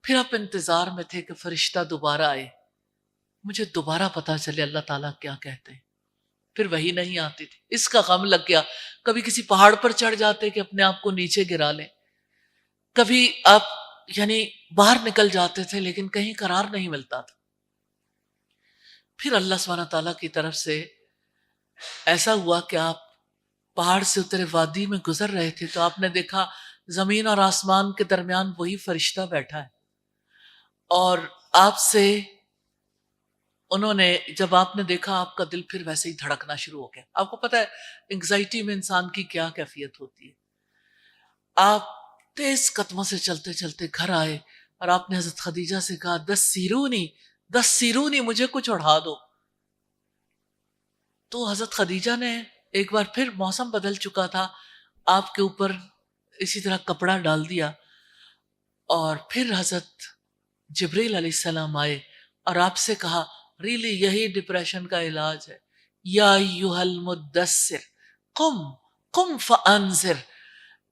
پھر آپ انتظار میں تھے کہ فرشتہ دوبارہ آئے، مجھے دوبارہ پتا چلے اللہ تعالیٰ کیا کہتے ہیں. پھر وہی نہیں آتی تھی، اس کا غم لگ گیا. کبھی کسی پہاڑ پر چڑھ جاتے کہ اپنے آپ کو نیچے گرا لیں، کبھی آپ باہر نکل جاتے تھے لیکن کہیں قرار نہیں ملتا تھا. پھر اللہ سبحانہ تعالیٰ کی طرف سے ایسا ہوا کہ آپ پہاڑ سے اترے، وادی میں گزر رہے تھے تو آپ نے دیکھا زمین اور آسمان کے درمیان وہی فرشتہ بیٹھا ہے اور آپ سے انہوں نے جب آپ نے دیکھا آپ کا دل پھر ویسے ہی دھڑکنا شروع ہو گیا. آپ کو پتہ ہے انگزائٹی میں انسان کی کیا کیفیت ہوتی ہے. آپ تیز قدموں سے چلتے چلتے گھر آئے اور آپ نے حضرت خدیجہ سے کہا دس سیرونی مجھے کچھ اڑھا دو. تو حضرت خدیجہ نے ایک بار پھر موسم بدل چکا تھا آپ کے اوپر اسی طرح کپڑا ڈال دیا اور پھر حضرت جبریل علیہ السلام آئے اور آپ سے کہا ریلی یہی ڈپریشن کا علاج ہے. یا ایھا المدثر قم فانذر،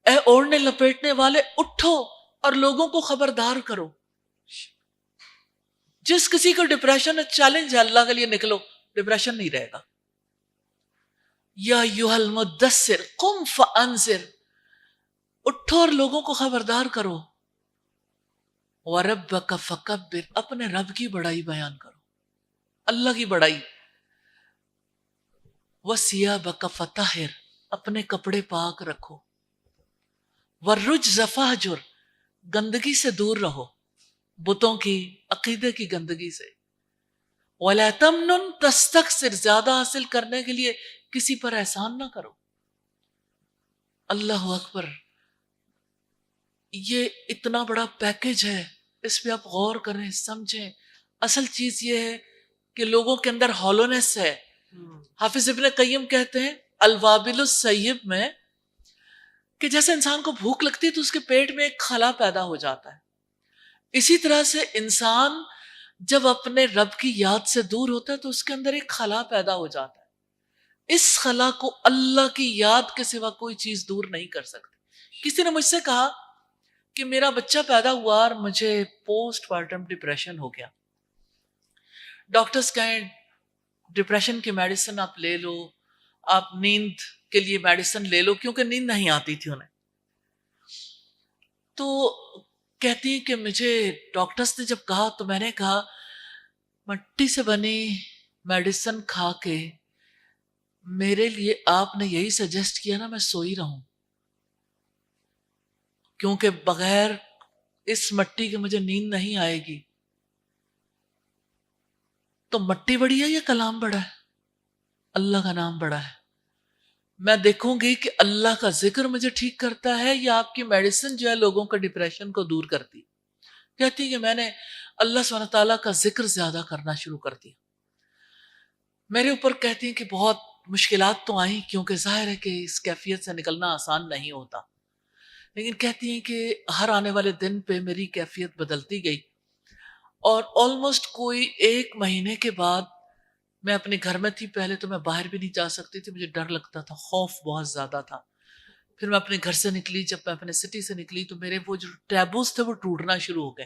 اے اوڑھنے لپیٹنے والے اٹھو اور لوگوں کو خبردار کرو. جس کسی کو ڈپریشن ہے چیلنج ہے اللہ کے لیے نکلو، ڈپریشن نہیں رہے گا. یا ایھا المدثر قم فانذر، اٹھو اور لوگوں کو خبردار کرو. وَرَبَّكَ فَكَبِّرْ، اپنے رب کی بڑائی بیان کرو، اللہ کی بڑائی. وَثِيَابَكَ فَطَهِّرْ، اپنے کپڑے پاک رکھو. وَالرُّجْزَ فَاهْجُرْ، گندگی سے دور رہو، بتوں کی عقیدے کی گندگی سے. وَلَا تَمْنُنْ تَسْتَكْثِرْ، زیادہ حاصل کرنے کے لیے کسی پر احسان نہ کرو. اللہ اکبر، یہ اتنا بڑا پیکج ہے، اس پہ آپ غور کریں، سمجھیں. اصل چیز یہ ہے کہ لوگوں کے اندر ہالونیس ہے. حافظ ابن قیم کہتے ہیں الوابل السیب میں کہ جیسے انسان کو بھوک لگتی ہے تو اس کے پیٹ میں ایک خلا پیدا ہو جاتا ہے، اسی طرح سے انسان جب اپنے رب کی یاد سے دور ہوتا ہے تو اس کے اندر ایک خلا پیدا ہو جاتا ہے. اس خلا کو اللہ کی یاد کے سوا کوئی چیز دور نہیں کر سکتی. کسی نے مجھ سے کہا کہ میرا بچہ پیدا ہوا اور مجھے پوسٹ پارٹم ڈپریشن ہو گیا. ڈاکٹرز کہیں ڈپریشن کی میڈیسن آپ لے لو، آپ نیند کے لیے میڈیسن لے لو، کیونکہ نیند نہیں آتی تھی انہیں. تو کہتی ہیں کہ مجھے ڈاکٹرز نے جب کہا تو میں نے کہا مٹی سے بنی میڈیسن کھا کے میرے لیے آپ نے یہی سجیسٹ کیا نا میں سوئی رہوں، کیونکہ بغیر اس مٹی کے مجھے نیند نہیں آئے گی. تو مٹی بڑی ہے یا کلام بڑا ہے؟ اللہ کا نام بڑا ہے. میں دیکھوں گی کہ اللہ کا ذکر مجھے ٹھیک کرتا ہے یا آپ کی میڈیسن جو ہے لوگوں کا ڈپریشن کو دور کرتی. کہتی کہ میں نے اللہ سبحانہ تعالیٰ کا ذکر زیادہ کرنا شروع کر دیا. میرے اوپر کہتی ہیں کہ بہت مشکلات تو آئیں، کیونکہ ظاہر ہے کہ اس کیفیت سے نکلنا آسان نہیں ہوتا، لیکن کہتی ہیں کہ ہر آنے والے دن پہ میری کیفیت بدلتی گئی اور آلموسٹ کوئی 1 مہینے کے بعد میں اپنے گھر میں تھی. پہلے تو میں باہر بھی نہیں جا سکتی تھی، مجھے ڈر لگتا تھا، خوف بہت زیادہ تھا. پھر میں اپنے گھر سے نکلی، جب میں اپنے سٹی سے نکلی تو میرے وہ جو ٹیبوز تھے وہ ٹوٹنا شروع ہو گئے.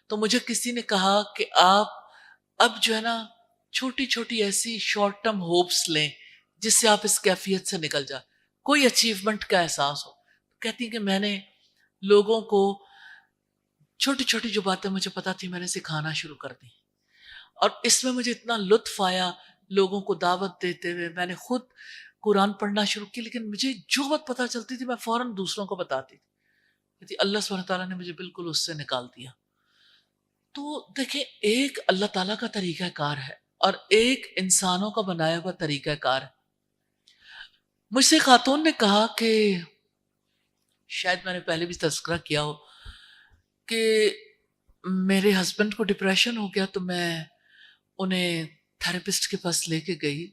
تو مجھے کسی نے کہا کہ آپ اب جو ہے نا چھوٹی چھوٹی ایسی شارٹ ٹرم ہوپس لیں جس سے آپ اس کیفیت سے نکل جائیں، کوئی اچیومنٹ کا احساس ہو. کہتی ہیں کہ میں نے لوگوں کو چھوٹی چھوٹی جو باتیں مجھے پتا تھی میں نے سکھانا شروع کر دی، اور اس میں مجھے اتنا لطف آیا لوگوں کو دعوت دیتے ہوئے. میں نے خود قرآن پڑھنا شروع کی، لیکن مجھے جو بات پتہ چلتی تھی میں فوراً دوسروں کو بتاتی تھی. اللہ سبحانہ تعالیٰ نے مجھے بالکل اس سے نکال دیا. تو دیکھیں، ایک اللہ تعالیٰ کا طریقہ کار ہے اور ایک انسانوں کا بنایا ہوا طریقہ کار ہے. مجھ سے خاتون نے کہا کہ شاید میں نے پہلے بھی تذکرہ کیا ہو کہ میرے ہسبینڈ کو ڈپریشن ہو گیا تو میں انہیں تھراپسٹ کے پاس لے کے گئی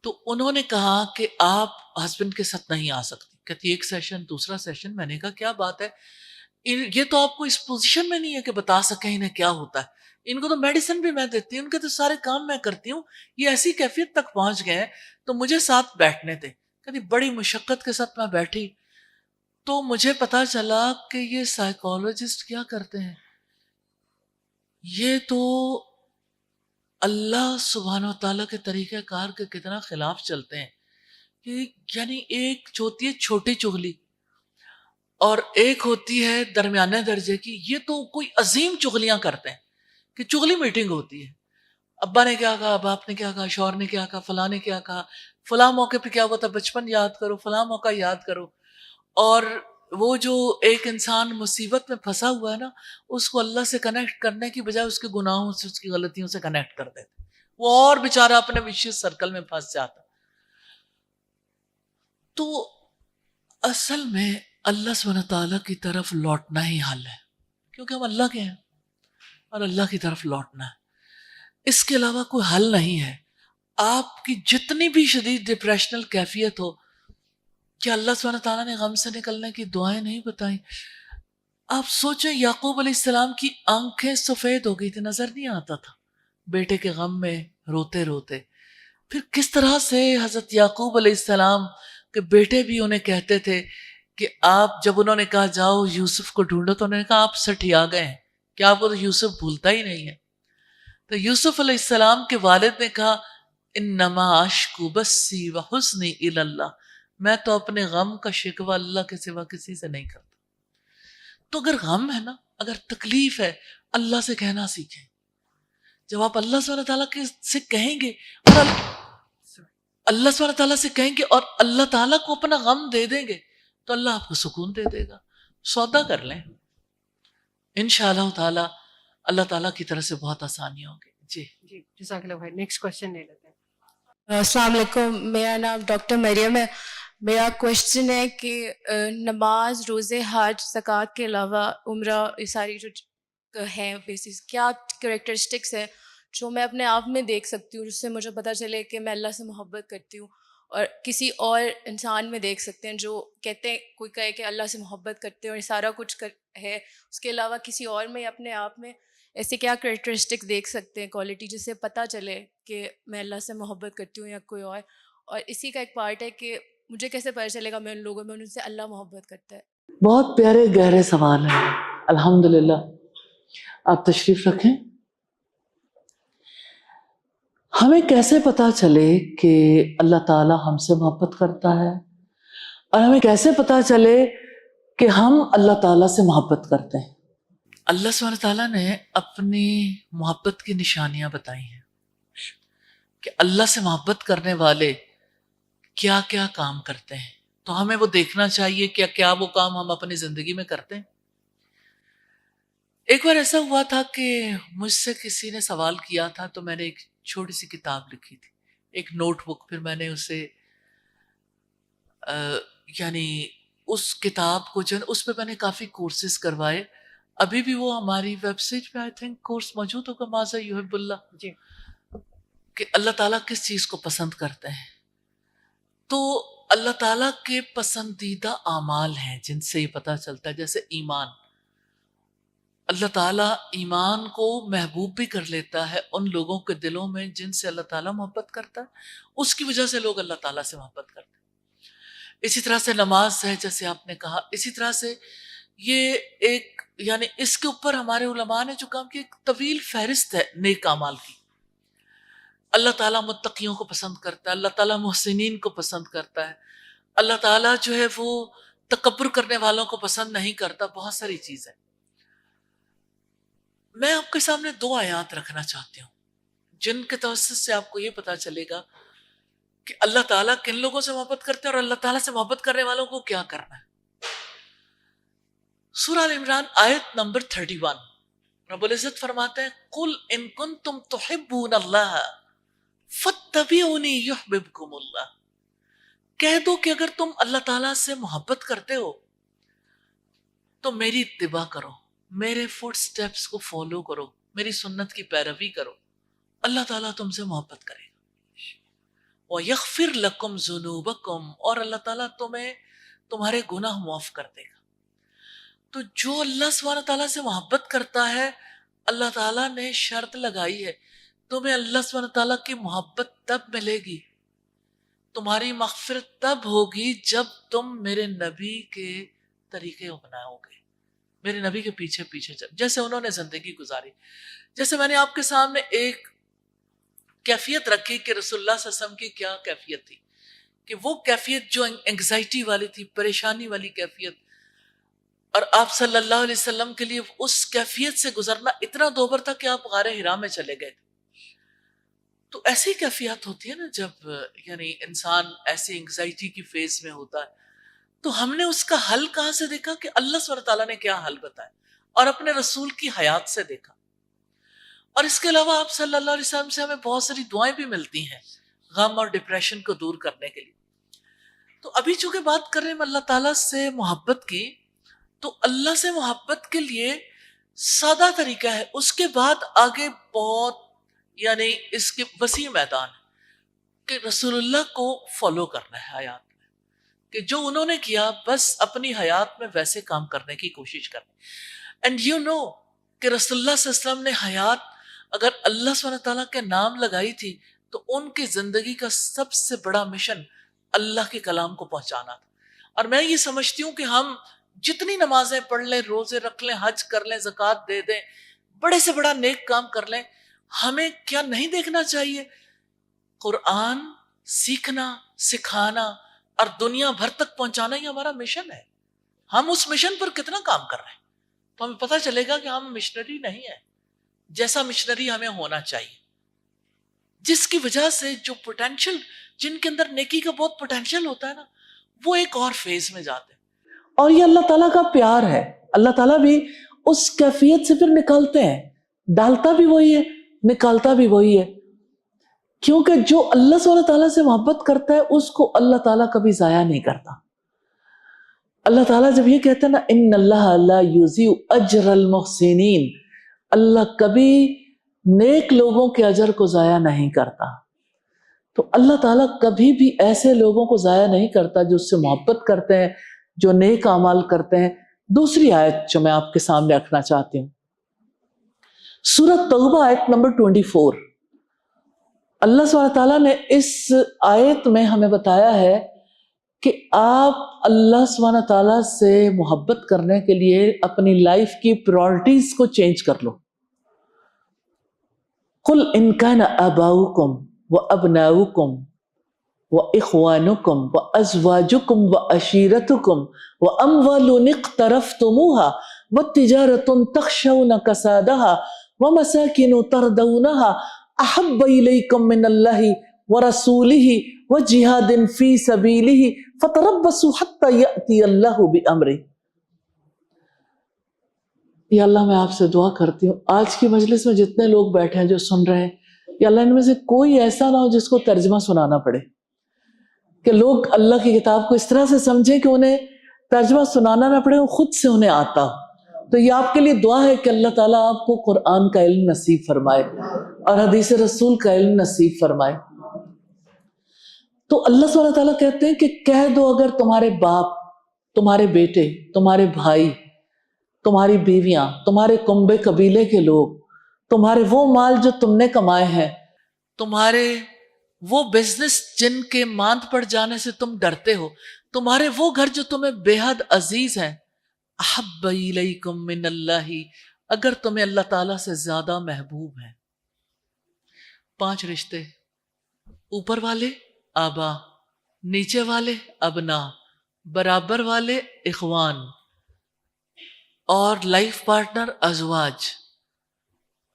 تو انہوں نے کہا کہ آپ ہسبینڈ کے ساتھ نہیں آ سکتی. کہتی ایک سیشن دوسرا سیشن. میں نے کہا کیا بات ہے، یہ تو آپ کو اس پوزیشن میں نہیں ہے کہ بتا سکیں انہیں کیا ہوتا ہے. ان کو تو میڈیسن بھی میں دیتی ہوں، ان کے تو سارے کام میں کرتی ہوں، یہ ایسی کیفیت تک پہنچ گئے ہیں تو مجھے ساتھ بیٹھنے تھے. کہتی بڑی مشقت کے ساتھ میں بیٹھی تو مجھے پتا چلا کہ یہ سائیکالوجسٹ کیا کرتے ہیں، یہ تو اللہ سبحانہ وتعالیٰ کے طریقہ کار کے کتنا خلاف چلتے ہیں. کہ یعنی ایک ہوتی ہے چھوٹی چغلی اور ایک ہوتی ہے درمیانے درجے کی. یہ تو کوئی عظیم چغلیاں کرتے ہیں کہ چغلی میٹنگ ہوتی ہے، ابا نے کیا کہا، باپ نے کیا کہا، شوہر نے کیا کہا، فلاں نے کیا کہا، فلاں موقع پہ کیا ہوا تھا، بچپن یاد کرو، فلاں موقع یاد کرو. اور وہ جو ایک انسان مصیبت میں پھنسا ہوا ہے نا، اس کو اللہ سے کنیکٹ کرنے کی بجائے اس کے گناہوں سے، اس کی غلطیوں سے کنیکٹ کر دیتے، وہ اور بیچارہ اپنے وشیس سرکل میں پھنس جاتا. تو اصل میں اللہ سبحانہ تعالیٰ کی طرف لوٹنا ہی حل ہے، کیونکہ ہم اللہ کے ہیں اور اللہ کی طرف لوٹنا ہے. اس کے علاوہ کوئی حل نہیں ہے. آپ کی جتنی بھی شدید ڈپریشنل کیفیت ہو، کیا اللہ سبحانہ تعالیٰ نے غم سے نکلنے کی دعائیں نہیں بتائیں؟ آپ سوچیں، یعقوب علیہ السلام کی آنکھیں سفید ہو گئی تھی، نظر نہیں آتا تھا بیٹے کے غم میں روتے روتے. پھر کس طرح سے حضرت یعقوب علیہ السلام کے بیٹے بھی انہیں کہتے تھے کہ آپ، جب انہوں نے کہا جاؤ یوسف کو ڈھونڈو، تو انہوں نے کہا آپ سٹھیا گئے ہیں، کیا آپ کو تو یوسف بھولتا ہی نہیں ہے. تو یوسف علیہ السلام کے والد نے کہا انما اشکو بسی وحزنی الی اللہ، میں تو اپنے غم کا شکوہ اللہ کے سوا کسی سے نہیں کرتا. تو اگر غم ہے نا، اگر تکلیف ہے، اللہ سے کہنا سیکھیں. جب آپ اللہ سبحانہ تعالیٰ سے کہیں گے اور اللہ سبحانہ تعالیٰ سے کہیں گے اور اللہ تعالیٰ کو اپنا غم دے دیں گے، تو اللہ آپ کو سکون دے دے گا. سودا کر لیں، انشاءاللہ تعالیٰ اللہ تعالیٰ کی طرف سے بہت آسانی ہوگی. جی جی جزاک اللہ خیر. نیکسٹ کوشچن لے لیتے ہیں. السلام علیکم، میرا نام ڈاکٹر مریم ہے. میرا کوشچن ہے کہ نماز، روزے، حج، زکوٰۃ کے علاوہ عمرہ، یہ ساری جو ہیں بیسس، کیا کریکٹرسٹکس ہیں جو میں اپنے آپ میں دیکھ سکتی ہوں جس سے مجھے پتہ چلے کہ میں اللہ سے محبت کرتی ہوں، اور کسی اور انسان میں دیکھ سکتے ہیں جو کہتے ہیں، کوئی کہے کہ اللہ سے محبت کرتے ہیں اور یہ سارا کچھ ہے، اس کے علاوہ کسی اور میں یا اپنے آپ میں ایسے کیا کریکٹرسٹکس دیکھ سکتے ہیں، کوالٹی، جس سے پتہ چلے کہ میں اللہ سے محبت کرتی ہوں یا کوئی اور. اور اسی کا ایک پارٹ ہے کہ مجھے کیسے پتہ چلے گا میں ان لوگوں میں ان سے اللہ محبت کرتا ہے. بہت پیارے گہرے سوال ہیں. الحمدللہ. آپ تشریف رکھیں. ہمیں کیسے پتا چلے کہ اللہ تعالیٰ ہم سے محبت کرتا ہے، اور ہمیں کیسے پتا چلے کہ ہم اللہ تعالیٰ سے محبت کرتے ہیں؟ اللہ سبحانہ تعالیٰ نے اپنی محبت کی نشانیاں بتائی ہیں کہ اللہ سے محبت کرنے والے کیا کیا کام کرتے ہیں. تو ہمیں وہ دیکھنا چاہیے کہ کیا وہ کام ہم اپنی زندگی میں کرتے ہیں. ایک بار ایسا ہوا تھا کہ مجھ سے کسی نے سوال کیا تھا، تو میں نے ایک چھوٹی سی کتاب لکھی تھی، ایک نوٹ بک. پھر میں نے اسے یعنی اس کتاب کو جو اس پہ میں نے کافی کورسز کروائے. ابھی بھی وہ ہماری ویب سائٹ پہ آئی تھنک کورس موجود ہوگا، ماذا یحب اللہ، جی. کہ اللہ تعالیٰ کس چیز کو پسند کرتے ہیں. تو اللہ تعالیٰ کے پسندیدہ اعمال ہیں جن سے یہ پتہ چلتا ہے. جیسے ایمان، اللہ تعالیٰ ایمان کو محبوب بھی کر لیتا ہے ان لوگوں کے دلوں میں جن سے اللہ تعالیٰ محبت کرتا ہے، اس کی وجہ سے لوگ اللہ تعالیٰ سے محبت کرتے ہیں. اسی طرح سے نماز ہے، جیسے آپ نے کہا. اسی طرح سے یہ ایک یعنی اس کے اوپر ہمارے علماء نے جو کام کی ایک طویل فہرست ہے نیک اعمال کی. اللہ تعالیٰ متقیوں کو پسند کرتا ہے، اللہ تعالیٰ محسنین کو پسند کرتا ہے، اللہ تعالیٰ جو ہے وہ تکبر کرنے والوں کو پسند نہیں کرتا. بہت ساری چیزیں. میں آپ کے سامنے 2 آیات رکھنا چاہتی ہوں جن کے توسط سے آپ کو یہ پتا چلے گا کہ اللہ تعالیٰ کن لوگوں سے محبت کرتے ہیں اور اللہ تعالیٰ سے محبت کرنے والوں کو کیا کرنا ہے. سورہ ال عمران آیت نمبر 31، رب العزت فرماتے ہیں قل ان کنتم تحبون اللہ فاتبعونی یحببکم اللہ. کہہ دو کہ اگر تم اللہ تعالیٰ سے محبت کرتے ہو تو میری اتباع کرو، میرے فٹ سٹیپس کو فالو کرو، میری سنت کی پیروی کرو، اللہ تعالیٰ تم سے محبت کرے گا. وَيَغْفِرْ لَكُمْ ذُنُوبَكُمْ، اور اللہ تعالیٰ تمہیں تمہارے گناہ معاف کر دے گا. تو جو اللہ سبحانہ تعالیٰ سے محبت کرتا ہے، اللہ تعالیٰ نے شرط لگائی ہے تمہیں اللہ سبحانہ تعالیٰ کی محبت تب ملے گی، تمہاری مغفرت تب ہوگی جب تم میرے نبی کے طریقے اپناؤ گے، میرے نبی کے پیچھے پیچھے جیسے انہوں نے زندگی گزاری. جیسے میں نے آپ کے سامنے ایک کیفیت رکھی کہ رسول اللہ صلی اللہ علیہ وسلم کی کیا کیفیت تھی، کہ وہ کیفیت جو انگزائٹی والی تھی، پریشانی والی کیفیت، اور آپ صلی اللہ علیہ وسلم کے لیے اس کیفیت سے گزرنا اتنا دوبر تھا کہ آپ غار حرا میں چلے گئے. تو ایسی کیفیت ہوتی ہے نا جب یعنی انسان ایسی انگزائٹی کی فیز میں ہوتا ہے، تو ہم نے اس کا حل کہاں سے دیکھا؟ کہ اللہ سبحانہ تعالیٰ نے کیا حل بتایا اور اپنے رسول کی حیات سے دیکھا. اور اس کے علاوہ آپ صلی اللہ علیہ وسلم سے ہمیں بہت ساری دعائیں بھی ملتی ہیں غم اور ڈپریشن کو دور کرنے کے لیے. تو ابھی چونکہ بات کر رہے ہیں اللہ تعالیٰ سے محبت کی، تو اللہ سے محبت کے لیے سادہ طریقہ ہے، اس کے بعد آگے بہت یعنی اس کے وسیع میدان ہے کہ رسول اللہ کو فالو کرنا ہے حیات میں، کہ جو انہوں نے کیا بس اپنی حیات میں ویسے کام کرنے کی کوشش کرنی. اینڈ یو نو کہ رسول اللہ صلی اللہ علیہ وسلم نے حیات اگر اللہ سبحانہ تعالیٰ کے نام لگائی تھی تو ان کی زندگی کا سب سے بڑا مشن اللہ کے کلام کو پہنچانا تھا. اور میں یہ سمجھتی ہوں کہ ہم جتنی نمازیں پڑھ لیں، روزے رکھ لیں، حج کر لیں، زکوٰۃ دے دیں، بڑے سے بڑا نیک کام کر لیں، ہمیں کیا نہیں دیکھنا چاہیے؟ قرآن سیکھنا، سکھانا اور دنیا بھر تک پہنچانا ہی ہمارا مشن ہے. ہم اس مشن پر کتنا کام کر رہے ہیں تو ہمیں پتہ چلے گا کہ ہم مشنری نہیں ہیں جیسا مشنری ہمیں ہونا چاہیے، جس کی وجہ سے جو پوٹینشل، جن کے اندر نیکی کا بہت پوٹینشل ہوتا ہے نا، وہ ایک اور فیز میں جاتے ہیں. اور یہ اللہ تعالیٰ کا پیار ہے. اللہ تعالیٰ بھی اس کیفیت سے پھر نکالتے ہیں، ڈالتا بھی وہی ہے، نکالتا بھی وہی ہے. کیونکہ جو اللہ سبحانہ تعالیٰ سے محبت کرتا ہے اس کو اللہ تعالیٰ کبھی ضائع نہیں کرتا. اللہ تعالیٰ جب یہ کہتا ہے نا ان اللہ لا یضیع اجر المحسنین، اللہ کبھی نیک لوگوں کے اجر کو ضائع نہیں کرتا. تو اللہ تعالیٰ کبھی بھی ایسے لوگوں کو ضائع نہیں کرتا جو اس سے محبت کرتے ہیں، جو نیک اعمال کرتے ہیں. دوسری آیت جو میں آپ کے سامنے رکھنا چاہتی ہوں، سورۃ توبہ آیت نمبر 24. اللہ سبحانہ تعالیٰ نے اس آیت میں ہمیں بتایا ہے کہ آپ اللہ سبحانہ تعالیٰ سے محبت کرنے کے لیے اپنی لائف کی پرائورٹیز کو چینج کر لو. قُلْ إِنْ كَانَ آبَاؤُكُمْ وَأَبْنَاؤُكُمْ وَإِخْوَانُكُمْ وَأَزْوَاجُكُمْ وَأَشِيرَتُكُمْ وَأَمْوَالٌ اقْتَرَفْتُمُوهَا وَتِجَارَةٌ تَخْشَوْنَ كَسَادَهَا وَمَسَاكِنُ تَرْضَوْنَهَا أَحَبَّ إِلَيْكُمْ مِنَ اللَّهِ وَرَسُولِهِ وَجِهَادٍ فِي سَبِيلِهِ فَتَرَبَّصُوا حَتَّى يَأْتِيَ اللَّهُ بِأَمْرِهِ. یا اللہ میں آپ سے دعا کرتی ہوں آج کی مجلس میں جتنے لوگ بیٹھے ہیں جو سن رہے ہیں، یا اللہ ان میں سے کوئی ایسا نہ ہو جس کو ترجمہ سنانا پڑے، کہ لوگ اللہ کی کتاب کو اس طرح سے سمجھیں کہ انہیں ترجمہ سنانا نہ پڑے، وہ خود سے انہیں آتا ہو. تو یہ آپ کے لیے دعا ہے کہ اللہ تعالیٰ آپ کو قرآن کا علم نصیب فرمائے اور حدیث رسول کا علم نصیب فرمائے. تو اللہ سبحانہ تعالیٰ کہتے ہیں کہ کہہ دو اگر تمہارے باپ، تمہارے بیٹے، تمہارے بھائی، تمہاری بیویاں، تمہارے کنبے قبیلے کے لوگ، تمہارے وہ مال جو تم نے کمائے ہیں، تمہارے وہ بزنس جن کے ماند پڑ جانے سے تم ڈرتے ہو، تمہارے وہ گھر جو تمہیں بے حد عزیز ہیں، احب الیکم من اللہ، اگر تمہیں اللہ تعالیٰ سے زیادہ محبوب ہیں. 5 رشتے، اوپر والے آبا، نیچے والے ابنا، برابر والے اخوان، اور لائف پارٹنر ازواج،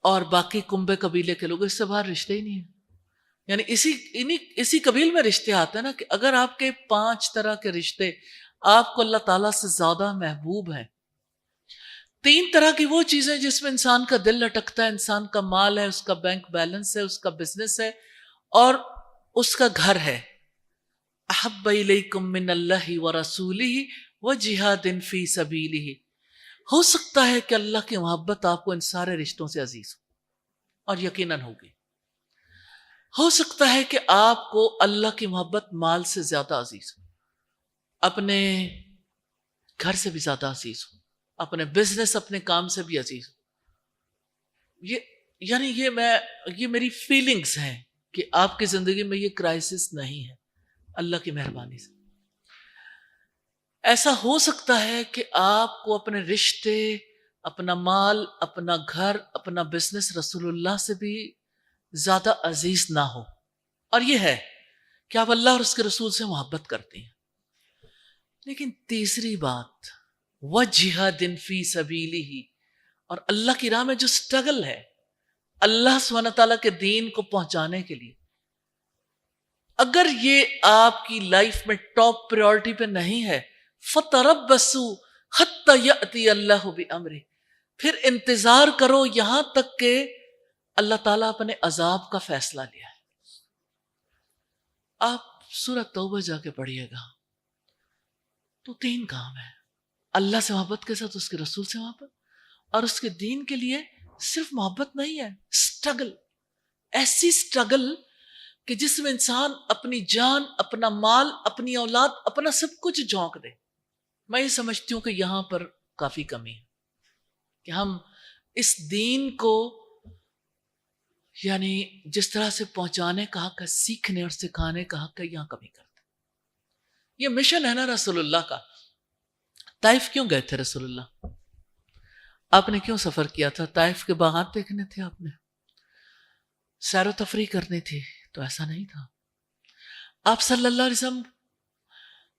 اور باقی کنبے قبیلے کے لوگ. اس سے باہر رشتے ہی نہیں ہیں. یعنی اسی قبیل میں رشتے آتے ہیں نا، کہ اگر آپ کے 5 طرح کے رشتے آپ کو اللہ تعالیٰ سے زیادہ محبوب ہیں. 3 طرح کی وہ چیزیں جس میں انسان کا دل لٹکتا ہے، انسان کا مال ہے، اس کا بینک بیلنس ہے، اس کا بزنس ہے اور اس کا گھر ہے. احب الیکم من اللہ ورسولہ وجہاد فی سبیلہ. ہو سکتا ہے کہ اللہ کی محبت آپ کو ان سارے رشتوں سے عزیز ہو، اور یقیناً ہوگی. ہو سکتا ہے کہ آپ کو اللہ کی محبت مال سے زیادہ عزیز ہو، اپنے گھر سے بھی زیادہ عزیز ہو، اپنے بزنس، اپنے کام سے بھی عزیز ہو. یہ میری فیلنگز ہیں کہ آپ کی زندگی میں یہ کرائسس نہیں ہے. اللہ کی مہربانی سے ایسا ہو سکتا ہے کہ آپ کو اپنے رشتے، اپنا مال، اپنا گھر، اپنا بزنس رسول اللہ سے بھی زیادہ عزیز نہ ہو. اور یہ ہے کہ آپ اللہ اور اس کے رسول سے محبت کرتے ہیں. لیکن تیسری بات، وجہاد فی سبیلہ، اور اللہ کی راہ میں جو سٹرگل ہے اللہ سبحانہ تعالیٰ کے دین کو پہنچانے کے لیے، اگر یہ آپ کی لائف میں ٹاپ پریورٹی پہ نہیں ہے، فتربصوا حتی یأتی اللہ بامرہ، پھر انتظار کرو یہاں تک کہ اللہ تعالیٰ اپنے عذاب کا فیصلہ لیا ہے۔ آپ سورہ توبہ جا کے پڑھیے گا تو 3 کام ہے، اللہ سے محبت کے ساتھ اس کے رسول سے محبت، اور اس کے دین کے لیے صرف محبت نہیں ہے، سٹرگل، ایسی سٹرگل کہ جس میں انسان اپنی جان، اپنا مال، اپنی اولاد، اپنا سب کچھ جھونک دے۔ میں یہ سمجھتی ہوں کہ یہاں پر کافی کمی ہے کہ ہم اس دین کو یعنی جس طرح سے پہنچانے کا حق ہے، سیکھنے اور سکھانے کا حق ہے، یہاں کمی کرتے ہیں۔ یہ مشن ہے نا رسول اللہ کا۔ طائف کیوں گئے تھے رسول اللہ؟ آپ نے کیوں سفر کیا تھا؟ طائف کے باغات دیکھنے تھے آپ نے؟ سیر و تفریح کرنی تھی؟ تو ایسا نہیں تھا۔ آپ صلی اللہ علیہ وسلم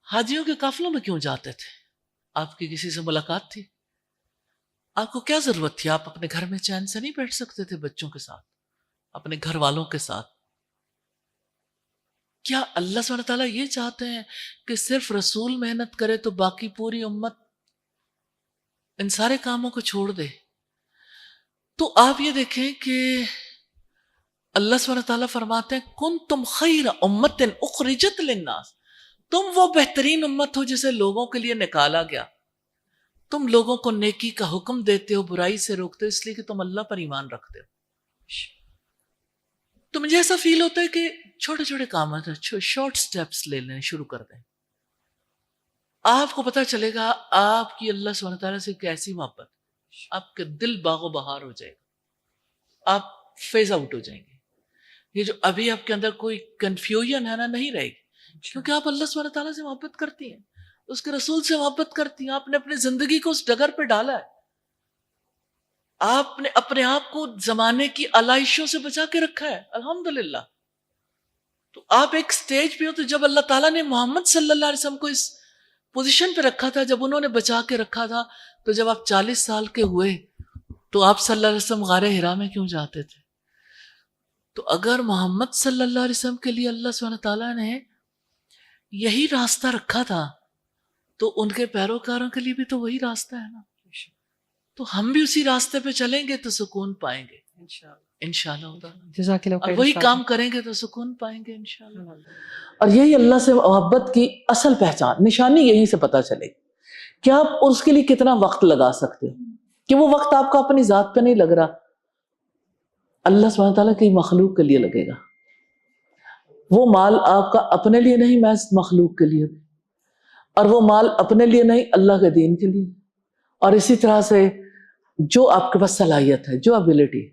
حاجیوں کے قافلوں میں کیوں جاتے تھے؟ آپ کی کسی سے ملاقات تھی؟ آپ کو کیا ضرورت تھی؟ آپ اپنے گھر میں چین سے نہیں بیٹھ سکتے تھے بچوں کے ساتھ، اپنے گھر والوں کے ساتھ؟ کیا اللہ سبحانہ تعالیٰ یہ چاہتے ہیں کہ صرف رسول محنت کرے تو باقی پوری امت ان سارے کاموں کو چھوڑ دے؟ تو آپ یہ دیکھیں کہ اللہ سبحانہ تعالیٰ فرماتے ہیں کنتم خیر امت اخرجت للناس، تم وہ بہترین امت ہو جسے لوگوں کے لیے نکالا گیا۔ تم لوگوں کو نیکی کا حکم دیتے ہو، برائی سے روکتے ہو، اس لیے کہ تم اللہ پر ایمان رکھتے ہو۔ تو مجھے ایسا فیل ہوتا ہے کہ چھوٹے چھوٹے کام شارٹ سٹیپس لے لیں، شروع کر دیں۔ آپ کو پتہ چلے گا آپ کی اللہ سبحانہ تعالیٰ سے کیسی محبت، آپ کے دل باغ و بہار ہو جائے گا، آپ فیز آؤٹ ہو جائیں گے۔ یہ جو ابھی آپ کے اندر کوئی کنفیوژن ہے نا، نہیں رہے گی، کیونکہ آپ اللہ سبحانہ تعالیٰ سے محبت کرتی ہیں، اس کے رسول سے محبت کرتی ہیں، آپ نے اپنی زندگی کو اس ڈگر پہ ڈالا ہے، آپ نے اپنے آپ کو زمانے کی علائشوں سے بچا کے رکھا ہے، الحمدللہ۔ تو آپ ایک سٹیج پہ ہو، تو جب اللہ تعالیٰ نے محمد صلی اللہ علیہ وسلم کو اس پوزیشن پہ رکھا تھا، جب انہوں نے بچا کے رکھا تھا، تو جب آپ 40 سال کے ہوئے تو آپ صلی اللہ علیہ وسلم غار حرا میں کیوں جاتے تھے؟ تو اگر محمد صلی اللہ علیہ وسلم کے لیے اللہ سبحانہ تعالیٰ نے یہی راستہ رکھا تھا تو ان کے پیروکاروں کے لیے بھی تو وہی راستہ ہے نا۔ تو ہم بھی اسی راستے پہ چلیں گے تو سکون پائیں گے انشاءاللہ، جزاک اللہ اور خیر وہی استاد۔ کام کریں گے تو سکون پائیں گے انشاءاللہ۔ اور یہی اللہ سے محبت کی اصل پہچان، نشانی یہیں سے پتہ چلے کہ آپ اس کے لیے کتنا وقت لگا سکتے ہو، کہ وہ وقت آپ کا اپنی ذات پہ نہیں لگ رہا، اللہ سبحانہ تعالیٰ کی مخلوق کے لیے لگے گا۔ وہ مال آپ کا اپنے لیے نہیں، محض مخلوق کے لیے، اور وہ مال اپنے لیے نہیں، اللہ کے دین کے لیے۔ اور اسی طرح سے جو آپ کے پاس صلاحیت ہے، جو ابیلٹی ہے،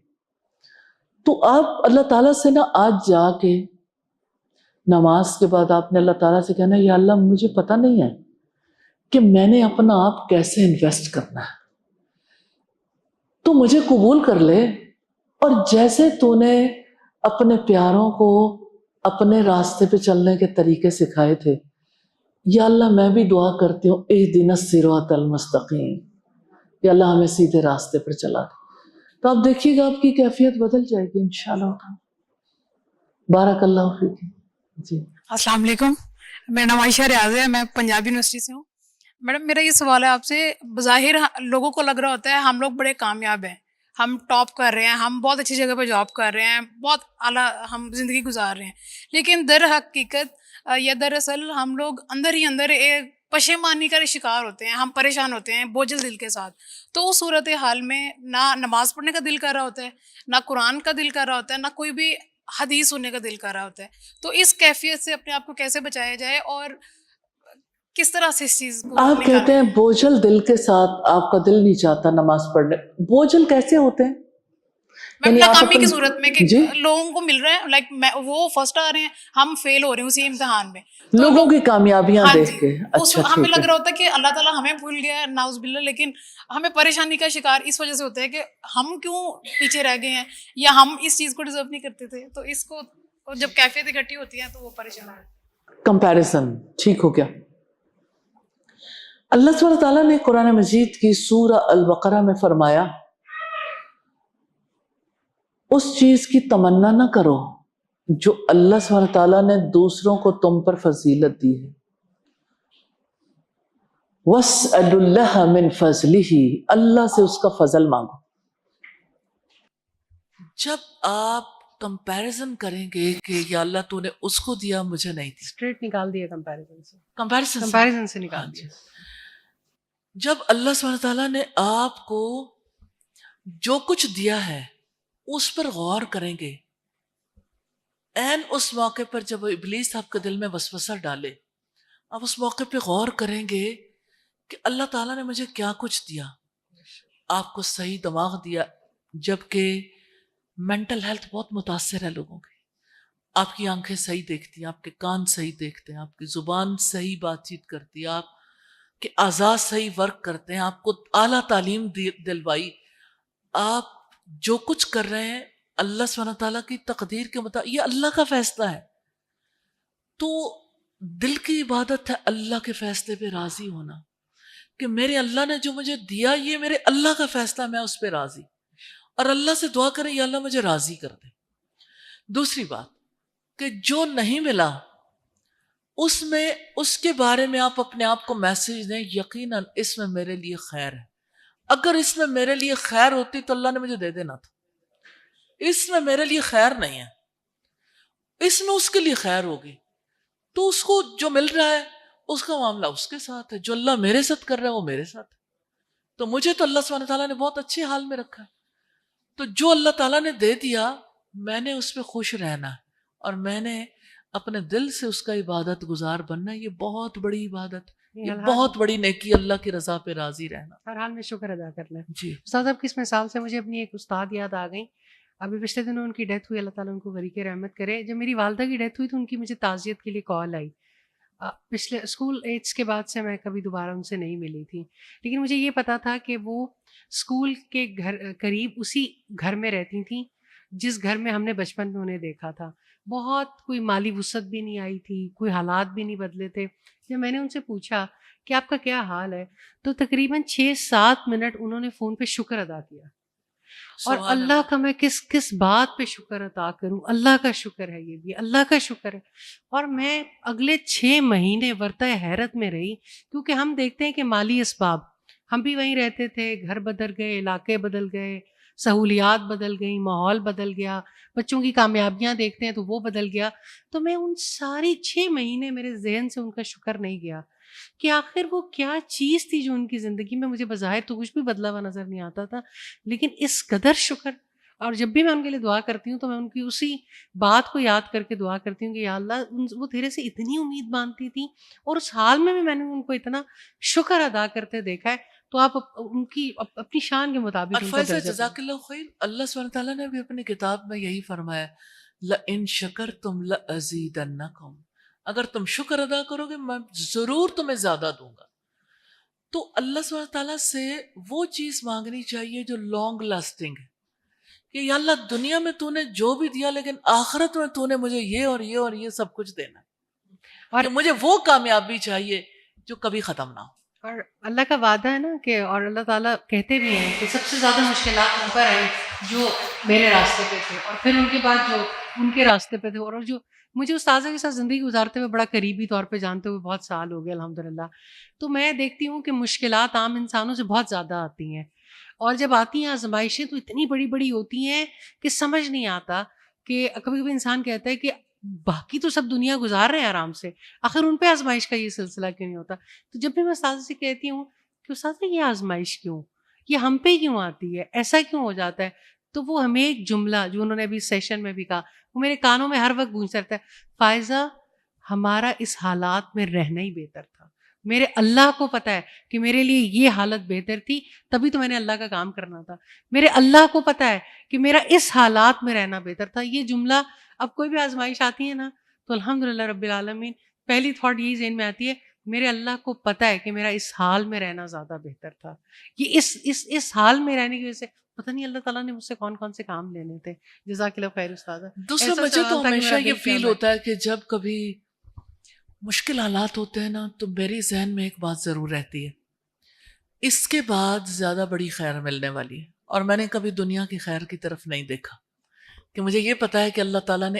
تو آپ اللہ تعالیٰ سے نا آج جا کے نماز کے بعد آپ نے اللہ تعالیٰ سے کہنا، یا اللہ مجھے پتہ نہیں ہے کہ میں نے اپنا آپ کیسے انویسٹ کرنا ہے، تو مجھے قبول کر لے، اور جیسے تو نے اپنے پیاروں کو اپنے راستے پہ چلنے کے طریقے سکھائے تھے، یا اللہ میں بھی دعا کرتی ہوں اہدنا الصراط المستقیم، یا اللہ ہمیں سیدھے راستے پر چلا دے۔ تو آپ دیکھیے گا آپ کی کیفیت بدل جائے گی انشاءاللہ۔ بارک اللہ فیک۔ جی السلام علیکم، میرا نام عائشہ ریاض ہے، میں پنجاب یونیورسٹی سے ہوں۔ میڈم میرا یہ سوال ہے آپ سے، بظاہر لوگوں کو لگ رہا ہوتا ہے ہم لوگ بڑے کامیاب ہیں، ہم ٹاپ کر رہے ہیں، ہم بہت اچھی جگہ پہ جاب کر رہے ہیں، بہت اعلیٰ ہم زندگی گزار رہے ہیں، لیکن در حقیقت یا دراصل ہم لوگ اندر ہی اندر ایک پشیمانی کا شکار ہوتے ہیں، ہم پریشان ہوتے ہیں بوجھل دل کے ساتھ۔ تو اس صورت حال میں نہ نماز پڑھنے کا دل کر رہا ہوتا ہے، نہ قرآن کا دل کر رہا ہوتا ہے، نہ کوئی بھی حدیث سننے کا دل کر رہا ہوتا ہے۔ تو اس کیفیت سے اپنے آپ کو کیسے بچایا جائے اور کس طرح سے اس چیز کو آپ کہتے ہیں بوجھل دل کے ساتھ آپ کا دل نہیں چاہتا نماز پڑھنے، بوجھل کیسے ہوتے ہیں؟ میں یعنی آپ ناکامی کی اپن- صورت میں کہ جی لوگوں کو مل رہا ہے، لائک وہ فرسٹ آ رہے ہیں، ہم فیل ہو رہے ہیں اسی امتحان میں، تو لوگوں کی کامیابیاں ہاں دیکھ جی، کے اس اچھا ہمیں ٹھیک لگ ہے۔ رہا ہوتا ہے کہ اللہ تعالیٰ ہمیں بھول گیا ہے ناؤز باللہ، لیکن ہمیں پریشانی کا شکار اس وجہ سے ہوتا ہے کہ ہم کیوں پیچھے رہ گئے ہیں، یا ہم اس چیز کو ڈیزرو نہیں کرتے تھے۔ تو اس کو جب کیفیت اکٹھی ہوتی ہیں تو وہ پریشان ہے۔ کمپیریزن ٹھیک ہو گیا۔ اللہ سبحانہ تعالیٰ نے قرآن مجید کی سورہ البقرہ میں فرمایا، اس چیز کی تمنا نہ کرو جو اللہ سبحانہ تعالیٰ نے دوسروں کو تم پر فضیلت دی ہے، وَاسْأَلُ اللَّهَ مِنْ فَضْلِهِ، اللہ سے اس کا فضل مانگو۔ جب آپ کمپیریزن کریں گے کہ یا اللہ تو نے اس کو دیا مجھے نہیں دیا، اسٹریٹ نکال دیا کمپیریزن سے، کمپیریزن سے نکال دیا۔ جب اللہ سبحانہ تعالیٰ نے آپ کو جو کچھ دیا ہے اس پر غور کریں گے، این اس موقع پر جب ابلیس آپ کے دل میں وسوسہ ڈالے، آپ اس موقع پہ غور کریں گے کہ اللہ تعالیٰ نے مجھے کیا کچھ دیا۔ آپ کو صحیح دماغ دیا، جبکہ مینٹل ہیلتھ بہت متاثر ہے لوگوں کی۔ آپ کی آنکھیں صحیح دیکھتی ہیں، آپ کے کان صحیح دیکھتے ہیں، آپ کی زبان صحیح بات چیت کرتی ہے، آپ کے اعضاء صحیح ورک کرتے ہیں، آپ کو اعلیٰ تعلیم دلوائی، آپ جو کچھ کر رہے ہیں اللہ سبحانہ تعالیٰ کی تقدیر کے مطابق، یہ اللہ کا فیصلہ ہے۔ تو دل کی عبادت ہے اللہ کے فیصلے پہ راضی ہونا، کہ میرے اللہ نے جو مجھے دیا یہ میرے اللہ کا فیصلہ، میں اس پہ راضی، اور اللہ سے دعا کریں یا اللہ مجھے راضی کر دے۔ دوسری بات کہ جو نہیں ملا اس کے بارے میں آپ اپنے آپ کو میسج دیں، یقیناً اس میں میرے لیے خیر ہے۔ اگر اس میں میرے لیے خیر ہوتی تو اللہ نے مجھے دے دینا تھا، اس میں میرے لیے خیر نہیں ہے، اس میں اس کے لیے خیر ہوگی، تو اس کو جو مل رہا ہے اس کا معاملہ اس کے ساتھ ہے، جو اللہ میرے ساتھ کر رہا ہے وہ میرے ساتھ ہے۔ تو مجھے تو اللہ سبحانہ تعالیٰ نے بہت اچھے حال میں رکھا ہے، تو جو اللہ تعالیٰ نے دے دیا میں نے اس پہ خوش رہنا ہے، اور میں نے اپنے دل سے اس کا عبادت گزار بننا ہے۔ یہ بہت بڑی عبادت، یہ بہت بڑی نیکی، اللہ کی رضا پہ راضی رہنا، ہر حال میں شکر ادا کرنا ہے۔ جی۔ استاد آپ کی اس مثال سے مجھے اپنی ایک استاد یاد آ گئی، ابھی پچھلے دنوں ان کی ڈیتھ ہوئی، اللہ تعالیٰ ان کو غریق رحمت کرے۔ جب میری والدہ کی ڈیتھ ہوئی تو ان کی مجھے تعزیت کے لیے کال آئی۔ پچھلے اسکول ایج کے بعد سے میں کبھی دوبارہ ان سے نہیں ملی تھی، لیکن مجھے یہ پتا تھا کہ وہ اسکول کے گھر قریب اسی گھر میں رہتی تھیں جس گھر میں ہم نے بچپن میں انہیں دیکھا تھا۔ بہت کوئی مالی وسعت بھی نہیں آئی تھی، کوئی حالات بھی نہیں بدلے تھے۔ جب میں نے ان سے پوچھا کہ آپ کا کیا حال ہے تو تقریباً 6-7 منٹ انہوں نے فون پہ شکر ادا کیا، اور اللہ کا میں کس بات پہ شکر ادا کروں، اللہ کا شکر ہے، یہ بھی اللہ کا شکر ہے۔ اور میں اگلے 6 مہینے ورطہ حیرت میں رہی، کیونکہ ہم دیکھتے ہیں کہ مالی اسباب، ہم بھی وہیں رہتے تھے، گھر بدل گئے، علاقے بدل گئے، سہولیات بدل گئیں، ماحول بدل گیا، بچوں کی کامیابیاں دیکھتے ہیں تو وہ بدل گیا۔ تو میں ان ساری 6 مہینے میرے ذہن سے ان کا شکر نہیں گیا کہ آخر وہ کیا چیز تھی جو ان کی زندگی میں مجھے بظاہر تو کچھ بھی بدلا ہوا نظر نہیں آتا تھا، لیکن اس قدر شکر۔ اور جب بھی میں ان کے لیے دعا کرتی ہوں تو میں ان کی اسی بات کو یاد کر کے دعا کرتی ہوں کہ یا اللہ وہ تیرے سے اتنی امید باندھتی تھیں، اور اس حال میں میں نے ان کو اتنا شکر ادا کرتے دیکھا ہے۔ تو آپ ان کی اپنی شان کے مطابق ان کا الفاظ درجہ جزاک اللہ خیر، اللہ سبحانہ تعالیٰ نے بھی اپنی کتاب میں یہی فرمایا، لَإِن شَكَرْتُمْ لَأَزِيدَنَّكُمْ، اگر تم شکر ادا کرو گے میں ضرور تمہیں زیادہ دوں گا۔ تو اللہ سبحانہ تعالیٰ سے وہ چیز مانگنی چاہیے جو لانگ لاسٹنگ ہے، کہ یا اللہ دنیا میں تو نے جو بھی دیا لیکن آخرت میں تو نے مجھے یہ اور یہ اور یہ سب کچھ دینا ہے، اور مجھے وہ کامیابی چاہیے جو کبھی ختم نہ ہو۔ اور اللہ کا وعدہ ہے نا کہ، اور اللہ تعالیٰ کہتے بھی ہیں کہ سب سے زیادہ مشکلات ان پر آئیں جو میرے راستے پہ تھے، اور پھر ان کے بعد جو ان کے راستے پہ تھے، اور جو مجھے استاذہ کے ساتھ زندگی گزارتے ہوئے بڑا قریبی طور پہ جانتے ہوئے بہت سال ہو گئے الحمدللہ، تو میں دیکھتی ہوں کہ مشکلات عام انسانوں سے بہت زیادہ آتی ہیں، اور جب آتی ہیں آزمائشیں تو اتنی بڑی بڑی ہوتی ہیں کہ سمجھ نہیں آتا، کہ کبھی کبھی انسان کہتا ہے کہ باقی تو سب دنیا گزار رہے ہیں آرام سے، آخر ان پہ آزمائش کا یہ سلسلہ کیوں نہیں ہوتا؟ تو جب بھی میں استاذہ سے کہتی ہوں کہ استاذہ یہ آزمائش کیوں، یہ ہم پہ کیوں آتی ہے، ایسا کیوں ہو جاتا ہے، تو وہ ہمیں ایک جملہ جو انہوں نے ابھی سیشن میں بھی کہا، وہ میرے کانوں میں ہر وقت گونجتا رہتا ہے، فائزہ ہمارا اس حالات میں رہنا ہی بہتر تھا، میرے اللہ کو پتہ ہے کہ میرے لیے یہ حالت بہتر تھی، تبھی تو میں نے اللہ کا کام کرنا تھا، میرے اللہ کو پتہ ہے کہ میرا اس حالات میں رہنا بہتر تھا۔ یہ جملہ اب کوئی بھی آزمائش آتی ہے نا تو الحمدللہ رب العالمین پہلی تھاٹ یہی ذہن میں آتی ہے، میرے اللہ کو پتہ ہے کہ میرا اس حال میں رہنا زیادہ بہتر تھا، یہ اس حال میں رہنے کی وجہ سے پتہ نہیں اللہ تعالیٰ نے مجھ سے کون کون سے کام لینے تھے۔ جزاک اللہ خیر استاذہ۔ دوسرا مجھے تو ہمیشہ یہ فیل ہوتا ہے کہ جب کبھی مشکل حالات ہوتے ہیں نا تو میرے ذہن میں ایک بات ضرور رہتی ہے، اس کے بعد زیادہ بڑی خیر ملنے والی ہے، اور میں نے کبھی دنیا کی خیر کی طرف نہیں دیکھا، کہ مجھے یہ پتا ہے کہ اللہ تعالیٰ نے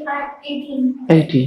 18. 18.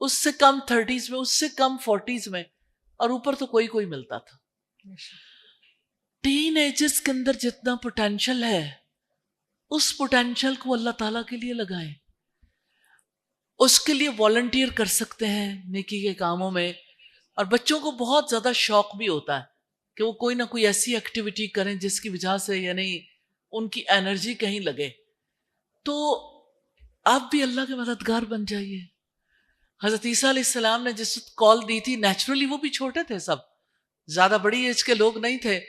اس سے کم 30s میں، اس سے کم 40s میں، اور اوپر تو کوئی ملتا تھا. ٹین ایجز کے اندر جتنا پوٹینشل ہے اس پوٹینشل کو اللہ تعالیٰ کے لیے لگائیں. اس کے لیے والنٹیئر کر سکتے ہیں نیکی کے کاموں میں. اور بچوں کو بہت زیادہ شوق بھی ہوتا ہے کہ وہ کوئی نہ کوئی ایسی ایکٹیویٹی کریں جس کی وجہ سے یعنی ان کی انرجی کہیں لگے. تو آپ بھی اللہ کے مددگار بن جائیے. حضرت عیسیٰ علیہ السلام نے جس کال دی تھی، نیچرلی وہ بھی چھوٹے تھے، سب زیادہ بڑی ایج کے لوگ نہیں تھے.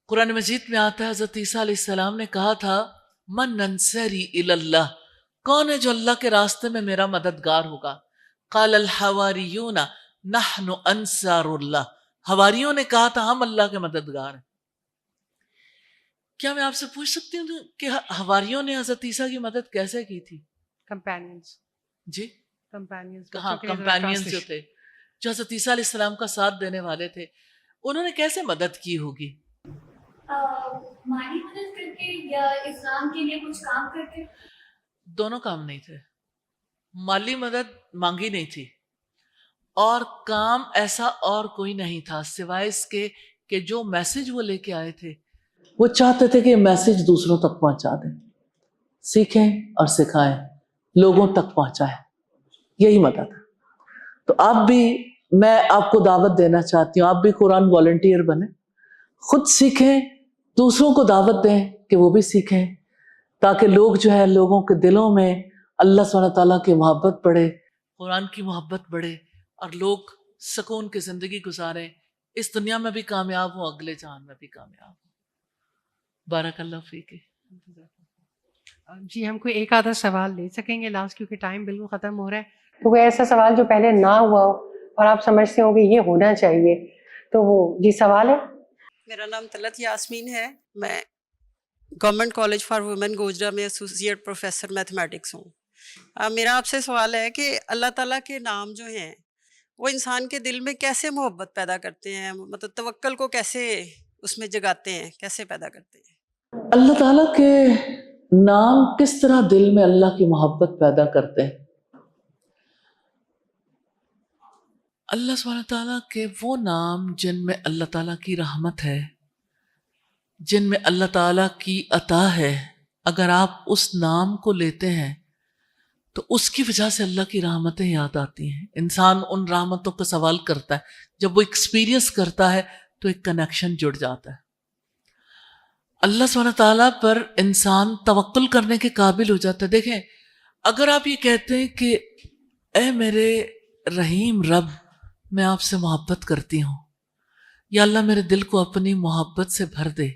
قرآن مجید میں آتا ہے حضرت عیسیٰ علیہ السلام نے کہا تھا من انصاری الی اللہ، کون ہے جو اللہ کے راستے میں میرا مددگار ہوگا؟ قال الحواریون نحن انصار اللہ، حواریوں نے کہا تھا ہم اللہ کے مددگار ہیں. کیا میں آپ سے پوچھ سکتی ہوں کہ حواریوں نے حضرت عیسیٰ کی مدد کیسے کی تھی؟ کمپینینز. جی کمپینینز. ہاں، کمپینینز جو تھے، جو حضرت عیسیٰ علیہ السلام کا ساتھ دینے والے تھے، انہوں نے کیسے مدد کی ہوگی؟ مالی مدد کر کے یا اسلام کے لیے کچھ کام کر کے؟ دونوں کام نہیں تھے. مالی مدد مانگی نہیں تھی، اور کام ایسا اور کوئی نہیں تھا سوائے اس کے کہ جو میسج وہ لے کے آئے تھے وہ چاہتے تھے کہ یہ میسج دوسروں تک پہنچا دیں، سیکھیں اور سکھائیں، لوگوں تک پہنچائیں. یہی مدد ہے. تو آپ بھی، میں آپ کو دعوت دینا چاہتی ہوں، آپ بھی قرآن والنٹیئر بنیں، خود سیکھیں، دوسروں کو دعوت دیں کہ وہ بھی سیکھیں، تاکہ لوگ جو ہے، لوگوں کے دلوں میں اللہ سبحانہ تعالیٰ کی محبت بڑھے، قرآن کی محبت بڑھے، اور لوگ سکون کی زندگی گزاریں، اس دنیا میں بھی کامیاب ہوں، اگلے جہان میں بھی کامیاب ہوں. بارک اللہ فیک. جی ہم کوئی ایک آدھا سوال لے سکیں گے لاسٹ، کیونکہ ٹائم بالکل ختم ہو رہا ہے. تو کوئی ایسا سوال جو پہلے نہ ہوا ہو اور آپ سمجھتے ہو کہ یہ ہونا چاہیے، تو وہ جی سوال ہے. میرا نام طلعت یاسمین ہے، میں government college for women Gojra میں ایسوسیٹ پروفیسر میتھمیٹکس ہوں. میرا آپ سے سوال ہے کہ اللہ تعالیٰ کے نام جو ہیں وہ انسان کے دل میں کیسے محبت پیدا کرتے ہیں، مطلب توکل کو کیسے اس میں جگاتے ہیں، کیسے پیدا کرتے ہیں؟ اللہ تعالیٰ کے نام کس طرح دل میں اللہ کی محبت پیدا کرتے ہیں؟ اللہ سبحانہ تعالیٰ کے وہ نام جن میں اللہ تعالیٰ کی رحمت ہے، جن میں اللہ تعالیٰ کی عطا ہے، اگر آپ اس نام کو لیتے ہیں تو اس کی وجہ سے اللہ کی رحمتیں یاد آتی ہیں. انسان ان رحمتوں کا سوال کرتا ہے، جب وہ ایکسپیرینس کرتا ہے تو ایک کنیکشن جڑ جاتا ہے. اللہ سبحانہ تعالیٰ پر انسان توکل کرنے کے قابل ہو جاتا ہے. دیکھیں، اگر آپ یہ کہتے ہیں کہ اے میرے رحیم رب، میں آپ سے محبت کرتی ہوں، یا اللہ میرے دل کو اپنی محبت سے بھر دے،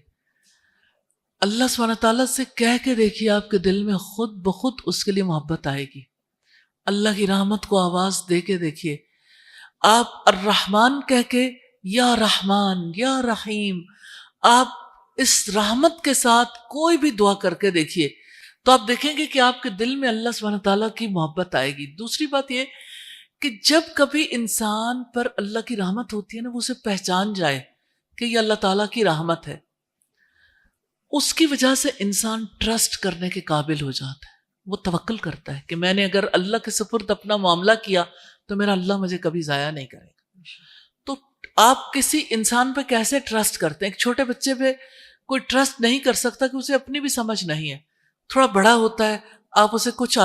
اللہ سبحانہ تعالیٰ سے کہہ کے دیکھیے، آپ کے دل میں خود بخود اس کے لیے محبت آئے گی. اللہ کی رحمت کو آواز دے کے دیکھیے. آپ الرحمن کہہ کے یا رحمان یا رحیم، آپ اس رحمت کے ساتھ کوئی بھی دعا کر کے دیکھیے، تو آپ دیکھیں گے کہ آپ کے دل میں اللہ سبحانہ تعالیٰ کی محبت آئے گی. دوسری بات یہ کہ جب کبھی انسان پر اللہ کی رحمت ہوتی ہے نا، وہ اسے پہچان جائے کہ یہ اللہ تعالیٰ کی رحمت ہے، اس کی وجہ سے انسان ٹرسٹ کرنے کے قابل ہو جاتا ہے. وہ توکل کرتا ہے کہ میں نے اگر اللہ کے سپرد اپنا معاملہ کیا تو میرا اللہ مجھے کبھی ضائع نہیں کرے گا. تو آپ کسی انسان پہ کیسے ٹرسٹ کرتے ہیں؟ ایک چھوٹے بچے پہ کوئی ٹرسٹ نہیں کر سکتا کہ اسے اپنی بھی سمجھ نہیں ہے. تھوڑا بڑا ہوتا ہے، آپ اسے کچھ